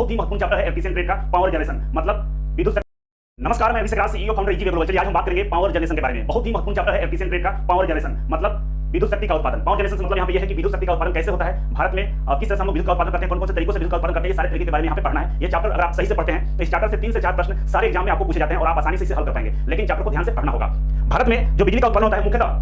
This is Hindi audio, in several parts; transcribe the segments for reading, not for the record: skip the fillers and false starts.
बहुत ही महत्वपूर्ण चैप्टर है एफिशिएंट ग्रिड का, पावर जनरेशन मतलब विद्युत। नमस्कार, मैं अभिषेक राज, सीईओ फाउंडर इजी ग्लोबल। चलिए आज हम बात करेंगे पावर जनरेशन के बारे में। बहुत ही महत्वपूर्ण चैप्टर है एफिशिएंट ग्रिड का, पावर जनरेशन मतलब विद्युत शक्ति का उत्पादन। पावर जनरेशन मतलब यहाँ पे यह है कि विद्युत शक्ति का उत्पादन कैसे होता है भारत में, किस तरह से हम लोग विद्युत का उत्पादन करते हैं, कौन कौन से तरीकों से विद्युत का उत्पादन करते हैं, ये सारे तरीके के बारे में यहाँ पे पढ़ना है। ये चैप्टर अगर आप सही से पढ़ते हैं तो इस चैप्टर से 3 से 4 प्रश्न सारे एग्जाम में आपको पूछे जाते हैं और आप आसानी से इसे हल कर पाएंगे। लेकिन चैप्टर को ध्यान से पढ़ना होगा। भारत में जो बिजली का उत्पादन होता है मुख्यतः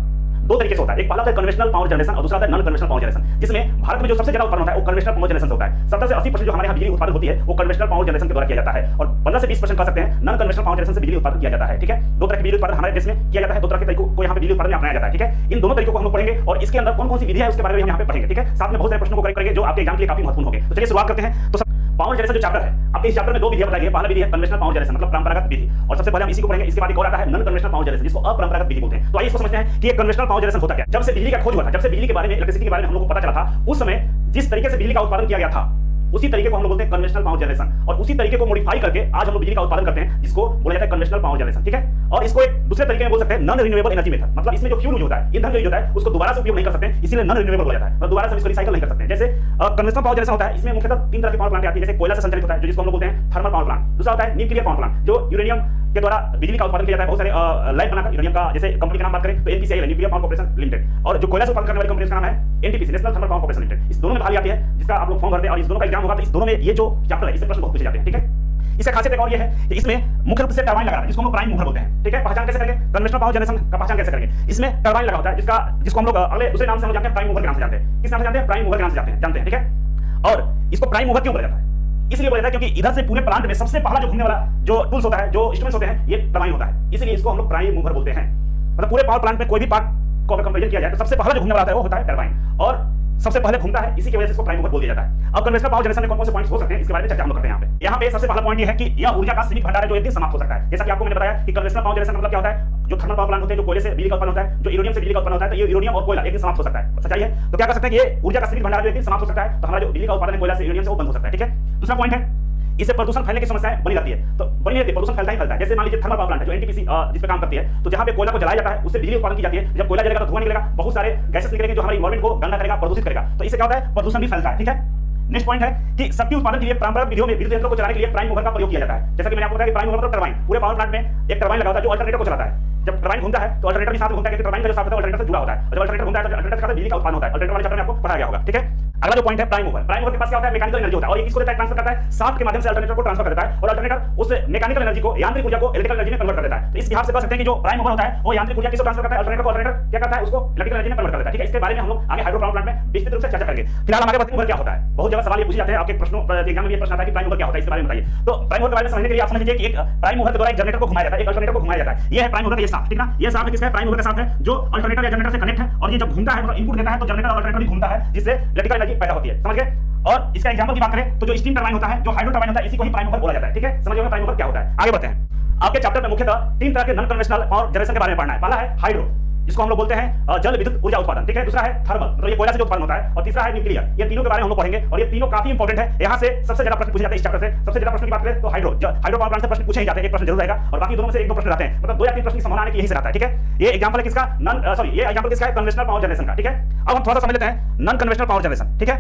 2 तरीके से होता है। एक पहला होता है कन्वेंशनल पावर जनरेशन और दूसरा होता है नॉन कन्वेंशनल पावर जनरेशन, जिसमें भारत में जो सबसे ज्यादा उत्पादन होता है वो कन्वेंशनल पावर जनरेशन से होता है। 70 से 80% जो हमारे यहाँ बिजली उत्पादन होती है वो कन्वेंशनल पावर जनरेशन के द्वारा किया जाता है और 15 से 20% कह सकते हैं नॉन कन्वेंशनल पावर जनरेशन से बिजली उत्पादन किया जाता है। ठीक है, 2 तरह के बिजली उत्पादन हमारे देश में किया जाता है, 2 तरह के तरीकों को यहाँ पे बिजली उत्पादन में अपनाया जाता है। ठीक है, इन दोनों तरीकों को हम लोग पढ़ेंगे और इसके अंदर कौन कौन सी विधि है उसके बारे में हम यहाँ पे पढ़ेंगे। ठीक है, साथ में बहुत सारे प्रश्नों को करेक्ट करेंगे जो आपके एग्जाम के लिए काफी महत्वपूर्ण होंगे। तो चलिए शुरुआत करते हैं। तो पावर जनरेशन जो चैप्टर है, आपके इस चैप्टर में 2 विधियां बताई गई। पहला विधि है कन्वेंशनल पावर जनरेशन मतलब परंपरागत विधि और सबसे पहले हम इसी को पढ़ेंगे। इसके बाद एक और आता है नॉन कन्वेंशनल पावर जनरेशन जिसको अपरंपरागत विधि बोलते हैं। तो आइए इसको समझते हैं कि ये कन्वेंशनल पावर जनरेशन होता क्या है। जब से बिजली का खोज हुआ था, जब से बिजली के बारे में, इलेक्ट्रिसिटी के बारे में हम लोग को पता चला था, उस समय जिस तरीके से बिजली का उत्पादन किया गया था उसी तरीके को हम लोग बोलते हैं कन्वेंशनल पावर जनरेशन और उसी तरीके को मॉडिफाई करके आज हम लोग बिजली का उत्पादन करते हैं जिसको बोला जाता है कन्वेंशनल पावर जनरेशन। ठीक है, और इसको एक दूसरे तरीके में बोल सकते हैं नॉन रिन्यूएबल एनर्जी मेथड मतलब इसमें जो फ्यूल यूज होता है, ईंधन जो यूज होता है उसको दोबारा से उपयोग नहीं कर सकते, इसीलिए नॉन रिन्यूएबल बोला जाता है। मतलब दोबारा से इसको रिसाइकल नहीं कर सकते। जैसे कन्वेंशनल पावर जनरेशन होता है, इसमें मुख्यतः 3 तरह के पावर प्लांट आती है। जैसे कोयला से संचालित होता है जिसको हम लोग बोलते हैं थर्मल पावर प्लांट, दूसरा होता है न्यूक्लियर पावर प्लांट जो यूरेनियम के द्वारा बिजली का उत्पादन किया जाता है। बहुत सारे लाइन बनाकर यूरेनियम का, जैसे कंपनी का नाम बात करें तो NPCI nuclear power corporation limited, और जो कोयला से उत्पादन करने वाली कंपनी का नाम है NTPC national thermal power corporation limited. इस दोनों में भाग आती है जिसका आप लोग फॉर्म भरते हैं और इस दोनों का एग्जाम होगा। तो इस दोनों में ये जो चैप्टर है इससे प्रश्न बहुत पूछे जाते हैं। ठीक है, इसका खासियत एक और ये है कि इसमें मुख्य रूप से टरबाइन लगा है जिसको हम लोग प्राइम मूवर बोलते हैं। ठीक है, पहचान कैसे करेंगे, कन्वेंशनल पावर जनरेशन का पहचान कैसे करेंगे। इसमें टरबाइन लगा होता है जिसको हम लोग अगले दूसरे नाम से हम जानते हैं, प्राइम मूवर के नाम से जानते हैं। किस नाम से जानते हैं, प्राइम मूवर के नाम से जानते हैं। ठीक है, और इसको प्राइम मूवर क्यों बोला जाता है, इसलिए बोला जाता है क्योंकि इधर से पूरे प्लांट में सबसे पहला जो घूमने वाला जो टूल्स होता है, जो इंस्ट्रूमेंट्स होते हैं, ये टरबाइन होता है, इसलिए इसको हम लोग प्राइम मूवर बोलते हैं। मतलब पूरे पावर प्लांट में कोई भी पार्ट को अगर कंपैरिजन किया जाए तो सबसे पहला जो घूमने वाला है वो होता है टरबाइन और सबसे पहले घूमता है, इसी की वजह से इसको प्राइम मूवर बोल दिया जाता है। अब कन्वेंशनल पावर जनरेशन में कौन-कौन से पॉइंट्स हो सकते हैं इसके बारे में चर्चा हम लोग करते हैं। यहाँ पे सबसे पहला पॉइंट ये है कि यह ऊर्जा का सीमित भंडार है जो एक दिन समाप्त हो सकता है। जैसा कि आपको मैंने बताया कि कन्वेंशनल पावर जनरेशन मतलब क्या होता है, जो थर्मल पावर प्लांट होते हैं, जो कोयले से बिजली का उत्पन्न होता है, जो यूरेनियम से बिजली का उत्पन्न होता है, तो ये यूरेनियम और कोयला एक दिन समाप्त हो सकता है। सच्चाई है, तो क्या कर सकते हैं कि ये ऊर्जा का सीमित भंडार जो एक दिन समाप्त हो सकता है, तो हमारा जो बिजली का उत्पादन है कोयला से, यूरेनियम से, वो बंद हो सकता है। ठीक है, दूसरा पॉइंट है इससे प्रदूषण फैलने की समस्याएं बनी रहती है। तो बनी रहती है, प्रदूषण फैलता ही फैलता है। जैसे मान लीजिए थर्मल पावर प्लांट है जो एनटीपीसी जिस पे काम करती है, तो जहां पे कोयला को जलाया जाता है उससे बिजली उत्पादन की जाती है। जब कोयला जलेगा तो धुआं निकलेगा, बहुत सारे गैसेस निकलेंगे जो हमारे एनवायरमेंट को गंदा करेगा, प्रदूषित करेगा। तो इससे क्या होता है, प्रदूषण भी फैलता है। ठीक है, नेक्स्ट पॉइंट है कि शक्ति उत्पादन के लिए परंपरागत विधियों में विद्युत यंत्रों को चलाने के लिए प्राइम मूवर का प्रयोग किया जाता है। जैसा कि मैंने आपको बताया कि प्राइम मूवर मतलब टरबाइन, पूरे पावर प्लांट में एक टरबाइन लगा होता है जो अल्टरनेटर को चलाता है। जब टरबाइन घूमता है तो अल्टरनेटर भी साथ में घूमता है क्योंकि टरबाइन का जो साथ होता है अल्टरनेटर से जुड़ा होता है, और जब अल्टरनेटर घूमता है तो अल्टरनेटर का बिजली का उत्पादन होता है। अल्टरनेटर वाले चैप्टर में आपको पढ़ाया गया होगा। ठीक है, अगला जो पॉइंट है प्राइम मूवर। प्राइम मूवर के पास क्या होता है, मैकेनिकल एनर्जी होता है और ये किसको देता है, ट्रांसफर करता है, शाफ्ट के माध्यम से अल्टरनेटर को ट्रांसफर कर देता है और अल्टरनेटर उस मैकेनिकल एनर्जी को, यांत्रिक ऊर्जा को इलेक्ट्रिकल एनर्जी में कन्वर्ट कर देता है। तो इस लिहाज से कह सकते हैं कि जो प्राइम मूवर होता है वो यांत्रिक ऊर्जा किसको ट्रांसफर करता है, अल्टरनेटर को, अल्टरनेटर क्या करता है, उसको इलेक्ट्रिकल एनर्जी में कन्वर्ट कर देता है। ठीक है, इसके बारे में हम लोग आगे हाइड्रो पावर प्लांट में विस्तृत रूप से चर्चा करेंगे। फिलहाल हम आगे बढ़ते हैं, क्या होता है। बहुत जगह सवाल ये पूछे जाते हैं, आपके प्रश्नों एग्जाम में ये प्रश्न आता है कि प्राइम मूवर क्या होता है, इसके बारे में बताइए। तो प्राइम मूवर के बारे में समझने के लिए आप समझ लीजिए कि एक प्राइम मूवर के द्वारा एक जनरेटर को घुमाया जाता है, एक अल्टरनेटर को घुमाया जाता है। ये है प्राइम मूवर का ये शाफ्ट। ठीक ना, ये शाफ्ट किसका है, प्राइम मूवर का शाफ्ट है जो अल्टरनेटर या जनरेटर से कनेक्ट है और ये जब घूमता है मतलब इनपुट देता है तो जनरेटर और अल्टरनेटर भी घूमता है जिससे इलेक्ट्रिकल एनर्जी पैदा होती है। समझ गए। और इसका एग्जांपल की बात करें तो जो स्टीम टरबाइन होता है, जो हाइड्रो टरबाइन होता है, इसी को ही प्राइम मूवर बोला जाता है। ठीक है, समझ गए प्राइम मूवर क्या होता है। आगे बढ़ते हैं। आपके चैप्टर में मुख्यतः 3 तरह के नॉन कन्वेंशनल पावर जनरेशन के बारे में पढ़ना है। पहला है हाइड्रो जिसको हम लोग बोलते हैं जल विद्युत ऊर्जा उत्पादन। ठीक है, दूसरा है थर्मल मतलब ये कोयला से जो उत्पादन होता है, और तीसरा है न्यूक्लियर। ये तीनों के बारे में हम लोग पढ़ेंगे और ये तीनों काफी इंपॉर्टेंट है। यहाँ से सबसे ज्यादा प्रश्न पूछे जाते हैं इस चैप्टर से। सबसे ज्यादा प्रश्न की बात करें तो हाइड्रो पावर प्लांट से प्रश्न पूछे ही जाते हैं, एक प्रश्न जरूर आएगा और बाकी दोनों में से 1-2 प्रश्न रहते हैं। मतलब 2 या 3 प्रश्न की संभावना आने की यही से रहता है। ठीक है, ये एग्जांपल है किसका, ये एग्जांपल किसका है, कन्वेंशनल पावर जनरेशन का। ठीक है, अब हम थोड़ा सा समझ लेते हैं नॉन कन्वेंशनल पावर जनरेशन। ठीक है,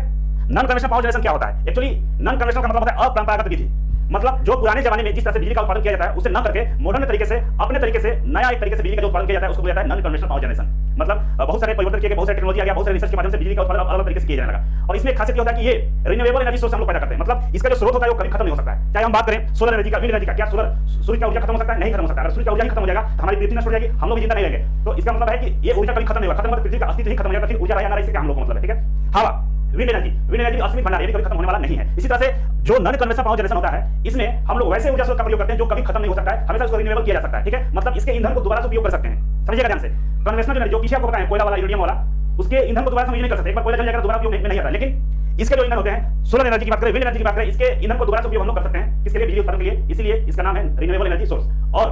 नॉन कन्वेंशनल पावर जनरेशन क्या होता है। एक्चुअली नॉन कन्वेंशनल का मतलब होता है अपरंपरागत विधि, मतलब जो पुराने जमाने में जिस तरह से बिजली का उत्पादन किया जाता है उसे न करके मॉडर्न तरीके से, अपने तरीके से, नया एक तरीके से बिजली का जो उत्पादन किया जाता है उसको बोला जाता है नॉन कन्वेंशनल पावर जनरेशन। मतलब बहुत सारे परिवर्तन किए गए, बहुत सारी टेक्नोलॉजी आ गया, बहुत सारे रिसर्च के माध्यम से बिजली का उत्पादन अलग तरीके से किया जाने लगा। और इसमें खासियत ये होता है कि ये रिन्यूएबल एनर्जी सोर्स हम लोग पैदा करते हैं। मतलब इसका जो स्रोत होता है वो कभी खत्म नहीं हो सकता है। चाहे हम बात करें सोलर एनर्जी का, विंड एनर्जी का, क्या सूर्य का ऊर्जा खत्म हो सकता है, नहीं खत्म हो सकता। अगर सूर्य का ऊर्जा ही खत्म हो जाएगा तो हमारी पृथ्वी नष्ट हो जाएगी, हम लोग भी जिंदा नहीं रहेंगे। तो इसका मतलब है कि ये ऊर्जा कभी खत्म नहीं होगा, खत्म होगा पृथ्वी का अस्तित्व ही खत्म हो जाएगा, फिर ऊर्जा रहेगा ना, इससे हम लोग का मतलब है। ठीक है, हवा, विंड एनर्जी असीमित भंडार, ये भी कभी खत्म होने वाला नहीं है। इसी तरह से जो नॉन कन्वेंशनल पावर जनरेशन होता है इसमें हम लोग वैसे ऊर्जा स्रोत का प्रयोग करते हैं जो कभी खत्म नहीं हो सकता है, हमेशा उसको रिन्यूएबल किया जा सकता है। ठीक है, मतलब इसके ईंधन को दोबारा से उपयोग कर सकते हैं। समझिएगा ध्यान से, कन्वेंशनल जो पीछे आपको बताया कोयला वाला, यूरेनियम वाला, उसके ईंधन को दोबारा से यूज नहीं कर सकते। एक बार कोयला जल जाएगा दोबारा उपयोग नहीं आता। लेकिन इसके जो ईंधन होते हैं, सोलर एनर्जी की बात करें, विंड एनर्जी की बात करें, इसके ईंधन को दोबारा से उपयोग हम लोग कर सकते हैं। किसके लिए, बिजली उत्पादन के लिए, इसीलिए इसका नाम है रिन्यूएबल एनर्जी सोर्स। और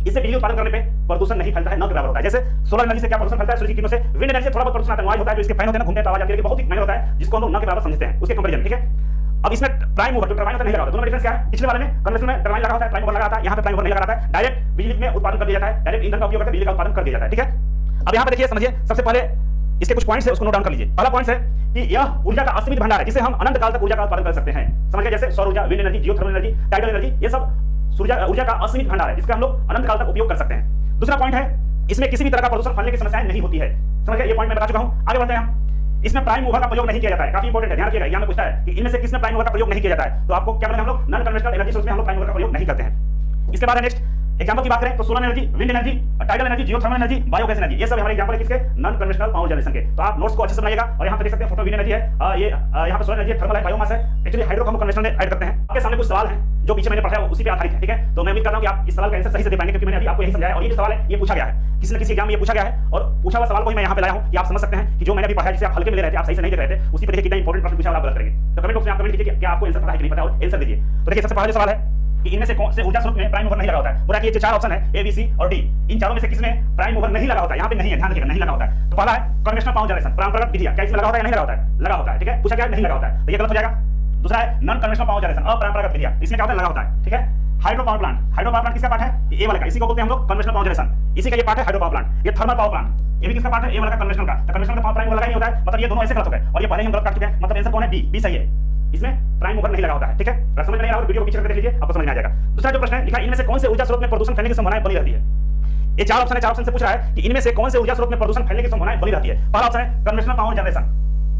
इससे बिजली उत्पादन करने पे प्रदूषण नहीं फैलता है, न के बराबर होता है। जैसे सोलर एनर्जी से क्या प्रदूषण फैलता है, सूर्य की किरणों से। विंड एनर्जी से थोड़ा बहुत प्रदूषण आता है, नॉइज होता है, जो इसके फैन होते हैं ना, घूमते हैं तो आवाज आती है, बहुत ही महंगा होता है, जिसको हम लोग न के बराबर समझते हैं उसके कंपैरिजन। ठीक है, अब इसमें प्राइम मूवर जो टरबाइन होता है नहीं लगा होता। दोनों में डिफरेंस क्या है, पिछले वाले में कन्वेंशनल में टरबाइन लगा होता है, प्राइम मूवर लगा होता है, यहाँ पे प्राइम मूवर नहीं लगा रहता है। डायरेक्ट बिजली में उत्पादन कर दिया जाता है, डायरेक्ट ईंधन का उपयोग करके बिजली का उत्पादन कर दिया जाता है। ठीक है, अब यहाँ पे देखिए, समझिए, सबसे पहले इसके कुछ पॉइंट्स है, उसको नोट डाउन कर लीजिए। पहला पॉइंट है कि यह ऊर्जा का असीमित भंडार है जिसे हम अनंत काल तक ऊर्जा का उत्पादन कर सकते हैं। समझ गए? जैसे सौर ऊर्जा, wind energy, geothermal energy, tidal energy, ये सब ऊर्जा का असीमित भंडार है जिसका हम लोग अनंत काल तक उपयोग कर सकते हैं। दूसरा पॉइंट है इसमें किसी भी तरह का प्रदूषण फैलने की समस्याएं नहीं होती है। समझ गए? ये पॉइंट मैं बता चुका हूं। आगे बढ़ते हैं हम। इसमें प्राइम मूवर का प्रयोग नहीं किया जाता है, काफी इंपॉर्टेंट है, ध्यान रखिएगा। यहां में पूछता है कि इनमें से किसमें प्राइम मूवर का प्रयोग नहीं किया जाता है, तो आपको क्या बोलेंगे? हम लोग नॉन कन्वेंशनल एनर्जी सोर्स में हम लोग प्राइम मूवर का प्रयोग नहीं करते हैं। इसके बाद है नेक्स्ट एग्जांपल की बात करें तो solar energy, wind energy, tidal energy, geothermal energy, biogas energy, ये सब हमारे एग्जांपल है किसके? नॉन कन्वेंशनल पावर जनरेशन के। तो आप नोट्स को अच्छे से बनाइएगा। और यहां पे देख सकते हैं फोटो विंड एनर्जी है, ये यहां पे सोलर एनर्जी है, थर्मल है, बायोमास है। एक्चुअली हाइड्रो को हम कन्वेंशनल में ऐड करते हैं। आपके सामने कुछ सवाल हैं जो पीछे मैंने पढ़ाया उसी पे आधारित है, ठीक है? तो मैं उम्मीद करता हूं कि आप इस सवाल का आंसर सही से दे पाएंगे क्योंकि मैंने अभी आपको यही समझाया। और ये जो सवाल है ये पूछा गया है, किसी न किसी एग्जाम में ये पूछा गया है और पूछा हुआ सवाल को ही मैं यहां पे लाया हूं कि आप समझ सकते हैं कि जो मैंने अभी पढ़ाया जिसे आप हल्के में ले रहे थे, आप सही से नहीं देख रहे थे, उसी पे देखिए कितना इंपॉर्टेंट प्रश्न पूछा हुआ आप गलत करेंगे। तो कमेंट बॉक्स में आप कमेंट कीजिए कि क्या आपको आंसर पता है कि नहीं पता, और आंसर दीजिए। तो देखिए सबसे पहला जो सवाल है कि इनमें से कौन से ऊर्जा स्रोत में प्राइम मूवर नहीं लगा होता है। बोला कि ये चार ऑप्शन है ए, बी, सी और डी, इन चारों में से किसमें प्राइम मूवर नहीं लगा होता है? यहाँ पे नहीं है, ध्यान रखिएगा, नहीं लगा होता है। तो पहला है कन्वेंशनल पावर जनरेशन, परंपरागत विधि, क्या इसमें लगा होता है या नहीं लगा होता है? लगा होता है, ठीक है? पूछा क्या? नहीं लगा होता है, तो ये गलत हो जाएगा। दूसरा है नॉन कन्वेंशनल पावर जनरेशन, अपरंपरागत विधि, इसमें क्या होता है? लगा होता है, ठीक है? Hydro power plant, hydro power plant किसका पार्ट है? ए वाला का, इसी को बोलते हैं हम लोग कन्वेंशनल पावर जनरेशन, इसी का ये पार्ट है हाइड्रो पावर प्लांट। ये थर्मल पावर प्लांट, ये भी किसका पार्ट है? ए वाला का, कन्वेंशनल का। तो कन्वेंशनल का पावर प्लांट लगा ही होता है, मतलब ये दोनों ऐसे गलत हो गए और ये पहले ही हम गलत कर चुके हैं। मतलब आंसर कौन है? डी, बी सही है। इसमें प्राइम मूवर नहीं लगा होता है, ठीक है? अगर समझ में नहीं आ रहा तो वीडियो को पीछे करके देख लीजिए, आपको समझ में आ जाएगा। दूसरा जो प्रश्न है लिखा है इनमें से कौन से ऊर्जा स्रोत में प्रदूषण फैलने की संभावना बनी रहती है? ये चार ऑप्शन है, चार ऑप्शन से पूछ रहा है कि इनमें से कौन से ऊर्जा स्रोत में प्रदूषण फैलने की संभावना बनी रहती है। पहला ऑप्शन है कन्वेंशनल पावर जनरेशन,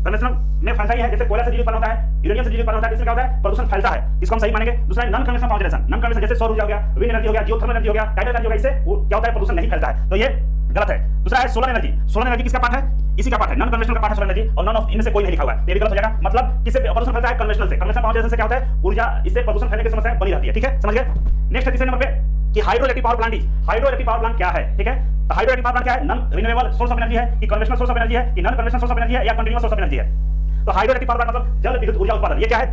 कन्वेंशनल में फैलता ही है, जैसे कोयला से बिजली उत्पन्न होता है, यूरेनियम से बिजली उत्पन्न होता है, इसमें क्या होता है? प्रदूषण फैलता है, इसको हम सही मानेंगे। दूसरा है non conventional power generation, non conventional जैसे सौर ऊर्जा हो गया, विंड एनर्जी हो गया, जियोथर्मल एनर्जी हो गया, टाइडल एनर्जी हो गया, इससे क्या होता है? प्रदूषण नहीं फैलता है, तो ये गलत है। दूसरा है सोलर एनर्जी, सोलर एनर्जी किसका पार्ट है? इसी का पार्ट है, नॉन कन्वेंशनल का पार्ट है सोलर एनर्जी, और नॉन ऑफ इनमें से कोई नहीं लिखा हुआ है, ये भी गलत हो जाएगा। मतलब किससे प्रदूषण फैलता है? कन्वेंशनल से। कन्वेंशनल पावर जनरेशन से क्या होता है? ऊर्जा, इससे प्रदूषण फैलने की समस्या बनी रहती है, ठीक है? समझ गए? नेक्स्ट है तीसरे नंबर पे कि hydroelectric power plant, hydroelectric power plant क्या है, ठीक है? तो हाइड्रोइलेक्ट्रिक पावर प्लांट क्या है? Non renewable source of energy है कि कन्वेंशनल सोर्स ऑफ एनर्जी है कि non conventional source of energy है या कंटीन्यूअस सोर्स ऑफ एनर्जी है? तो हाइड्रोइलेक्ट्रिक पावर प्लांट मतलब जल विद्युत ऊर्जा उत्पादन, ये क्या है?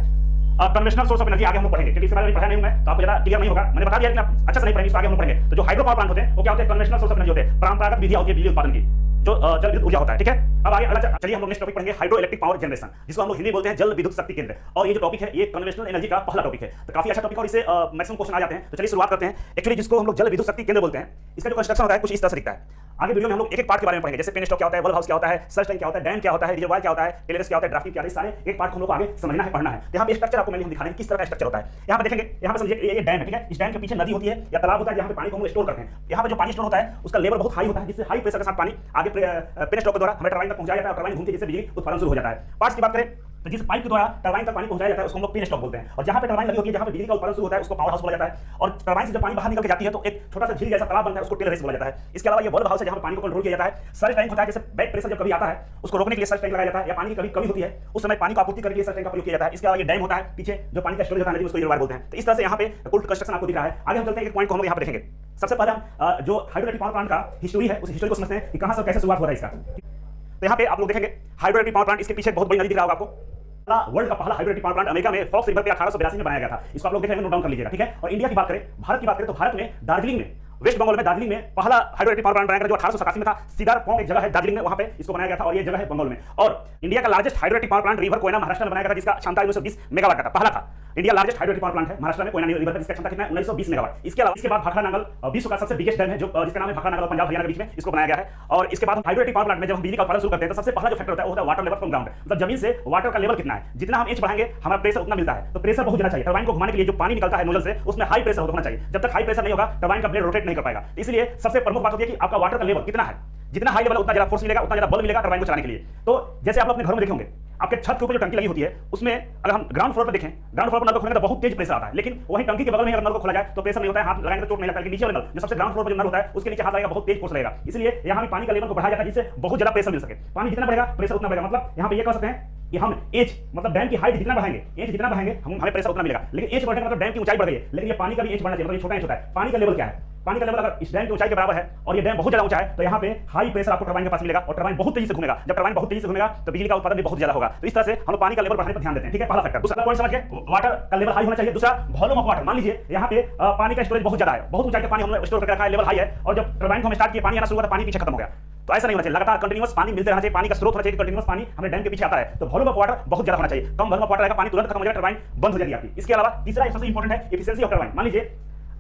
कन्वेंशनल सोर्स ऑफ एनर्जी आगे हम लोग पढ़ेंगे क्योंकि इसके बारे में पढ़ा नहीं हूं मैं, तो आपको ज्यादा क्लियर नहीं होगा। मैंने बता दिया कि आप अच्छे से नहीं पढ़ेंगे, इसको आगे हम लोग पढ़ेंगे। तो जो हाइड्रो पावर प्लांट होते हैं वो क्या होते हैं? कन्वेंशनल सोर्स ऑफ एनर्जी होते हैं, परंपरागत विधि होती है बिजली उत्पादन की, जो जल विद्युत ऊर्जा होता है, ठीक है? अब आगे अगला चलिए हम लोग नेक्स्ट टॉपिक पढ़ेंगे हाइड्रो इलेक्ट्रिक पावर जनरेशन, जिसको हम लोग हिंदी में बोलते हैं जल विद्युत शक्ति केंद्र। और ये जो टॉपिक है ये कन्वेंशनल एनर्जी का पहला टॉपिक है, तो काफी अच्छा टॉपिक है और इससे मैक्सिमम क्वेश्चन आ जाते हैं। तो चलिए शुरुआत करते हैं। एक्चुअली जिसको हम लोग जल विद्युत शक्ति केंद्र बोलते हैं, इसका जो कंस्ट्रक्शन होता है कुछ इस तरह से दिखता है। आगे वीडियो में हम लोग एक एक पार्ट के बारे में पढ़ेंगे, जैसे पेन स्टॉक क्या होता है, बल्ब हाउस क्या होता है, सर्च टैंक क्या होता है, डैम क्या होता है, रिजर्वायर क्या होता है, टेलेरस क्या होता है, ड्राफ्टिंग क्या होता है, सारे एक पार्ट को हम लोग आगे समझना है, पढ़ना है। यहाँ पे स्ट्रक्चर आपको मैंने दिखा रहे हैं किस तरह का स्ट्रक्चर होता है। यहाँ पे देखेंगे, यहाँ पे समझिए ये डैम है, ठीक है? इस डैम के पीछे नदी होती है या तालाब होता है जहाँ पे पानी को हम स्टोर करते हैं। यहाँ पे जो पानी स्टोर होता है उसका लेवल बहुत हाई होता है, जिससे हाई प्रेशर के साथ पानी आगे पेन स्टॉक के द्वारा हमें टरबाइन तक पहुंचाया जाता है और टरबाइन घूमती है, जिससे बिजली उत्पादन शुरू हो जाता है। पार्ट्स की बात करें तो जिस पाइप के द्वारा टरबाइन तक पानी पहुंचाया जाता है उसको हम लोग पेन स्टॉक बोलते हैं। और जहां पे टरबाइन लगी होती है, जहां पे बिजली का उत्पादन शुरू होता है, उसको पावर हाउस बोला जाता है। और टरबाइन से जब पानी बाहर निकल के जाती है तो एक छोटा सा झील जैसा तालाब बनता है, उसको टेलरेस बोला जाता है। इसके अलावा ये बल्ब हाउस है जहां पे पानी को कंट्रोल किया जाता है। सर्च टैंक होता है, जैसे बैक प्रेशर जब कभी आता है उसको रोकने के लिए सर्च टैंक लगाया जाता है, या पानी की कभी कमी होती है उस समय पानी को आपूर्ति करने के लिए सर्च टैंक का प्रयोग किया जाता है। इसके अलावा ये डैम होता है पीछे जो पानी का स्टोरेज होता है, उसको रिजर्वायर बोलते हैं। तो इस तरह से यहाँ पे कुल कंस्ट्रक्शन आपको दिख रहा है। आगे हम चलते हैं, एक पॉइंट को हम यहाँ पे देखेंगे। सबसे पहले हम जो हाइड्रोइलेक्ट्रिक पावर प्लांट का हिस्ट्री है उस हिस्ट्री को समझते हैं कि कहां से कैसे शुरुआत हो रहा है इसका। तो यहाँ पे आप लोग देखेंगे हाइड्रोइलेक्ट्रिक पावर प्लांट, इसके पीछे बहुत बड़ी नदी दिख रहा होगा आपको। वर्ल्ड का पहला हाइड्रोइलेक्ट्रिक पावर प्लांट अमेरिका में फॉक्स रिवर पे 1882 में बनाया गया था। इसको आप लोग देखेंगे, नोट डाउन कर लीजिएगा, ठीक है? और इंडिया की बात करें, भारत की बात करें तो भारत में दार्जिलिंग में, वेस्ट बंगाल में दार्जिलिंग में पहला हाइड्रोइलेक्ट्रिक पावर प्लांट बनाया गया जो 1887 में था। सीदारपोंग एक जगह है दार्जिलिंग में, वहां पे इसको बनाया गया था और ये जगह है बंगाल में। और इंडिया का largest hydroelectric power plant river Koyna Maharashtra में बनाया गया था, जिसका क्षमता 1920 मेगावाट का था, पहला था। India largest hydroelectric power plant है महाराष्ट्र में कोयना रिवर का, जिसका क्षमता कितना है? 1920 मेगावाट। इसके अलावा इसके बाद भाखड़ा नांगल विश्व का सबसे बिगेस्ट डैम है, जो जिसका नाम है भाखड़ा नांगल, पंजाब हरियाणा के बीच में इसको बनाया गया है। और इसके बाद हाइड्रोइलेक्ट्रिक पावर प्लांट में जब हम बिजली का उत्पादन शुरू करते हैं तो सबसे पहला जो फैक्टर होता है वो होता है वाटर लेवल फ्रॉम ग्राउंड, मतलब जमीन से वाटर का लेवल कितना है। जितना हम इंच बढ़ाएंगे हमारा प्रेशर उतना मिलता है, तो प्रेशर बहुत ज्यादा चाहिए। टरबाइन को घुमाने के लिए जो पानी निकलता है नोजल से उसमें हाई प्रेशर होना चाहिए। जब तक हाई प्रेशर नहीं होगा टरबाइन का ब्लेड रोटेट नहीं कर पाएगा। इसलिए सबसे प्रमुख बात होती है कि आपका वाटर का लेवल कितना है। जितना हाई लेवल उतना ज्यादा फोर्स मिलेगा, उतना ज्यादा बल मिलेगा टरबाइन को चलाने के लिए। तो जैसे आप लोग अपने घरों में देखे होंगे, आपके छत के ऊपर जो टंकी लगी होती है उसमें अगर हम ग्राउंड फ्लोर पर देखें, ग्राउंड फ्लोर पर नल को खोलेंगे तो बहुत तेज प्रेशर आता है, लेकिन वहीं टंकी के बगल में अगर नल को खोला जाए तो प्रेशर नहीं होता है, हाथ लगाएंगे तो चोट नहीं लगता। लेकिन नीचे वाले नल जो सबसे ग्राउंड फ्लोर पर जो नल होता है उसके नीचे हाथ लगेगा, बहुत तेज फोर्स लगेगा। इसलिए यहाँ भी पानी का लेवल को बढ़ाया जाता है जिससे बहुत ज्यादा प्रेशर मिल सके। पानी जितना बढ़ेगा प्रेशर उतना बढ़ेगा। मतलब यहाँ पे ये कह सकते हैं कि हम एच मतलब डैम की हाइट जितना बढ़ाएंगे, एच जितना बढ़ाएंगे हमें प्रेशर उतना मिलेगा। लेकिन एच बढ़ेगा मतलब डैम की ऊंचाई बढ़ गई है, लेकिन ये पानी का भी एच बढ़ना चाहिए, मतलब ये छोटा एच होता है। पानी का लेवल क्या है? पानी का लेवल अगर इस डैम की ऊंचाई के बराबर है और ये डैम बहुत ज्यादा ऊंचा है तो यहाँ पे हाई प्रेशर आपको टरबाइन के पास मिलेगा और टरबाइन बहुत तेजी से घूमेगा। जब टरबाइन बहुत तेजी से घूमेगा तो बिजली का उत्पादन भी बहुत ज्यादा होगा। तो इस तरह से हम पानी का लेवल बढ़ाने पर ध्यान देते हैं, ठीक है? पहला फैक्टर। दूसरा पॉइंट समझ गए, वाटर का लेवल हाई होना चाहिए। दूसरा वॉल्यूम ऑफ वाटर, मान लीजिए यहाँ पे पानी का स्टोरेज बहुत ज्यादा है, बहुत ऊंचाई पे पानी हमने स्टोर करके रखा है, लेवल हाई है, और जब टरबाइन को हम स्टार्ट किए पानी आना शुरू हुआ तो पानी पीछे खत्म हो गया। तो ऐसा नहीं होना चाहिए, लगातार कंटीन्यूअस पानी मिलते रहना चाहिए। पानी का स्रोत होना चाहिए, कंटीन्यूअस पानी हमें डैम के पीछे आता है तो वॉल्यूम ऑफ वाटर बहुत ज्यादा होना चाहिए। कम वॉल्यूम ऑफ वाटर रहेगा, पानी तुरंत खत्म हो जाएगा, टरबाइन बंद हो जाएगी आपकी। इसके अलावा तीसरा सबसे इंपॉर्टेंट है एफिशिएंसी ऑफ टरबाइन। मान लीजिए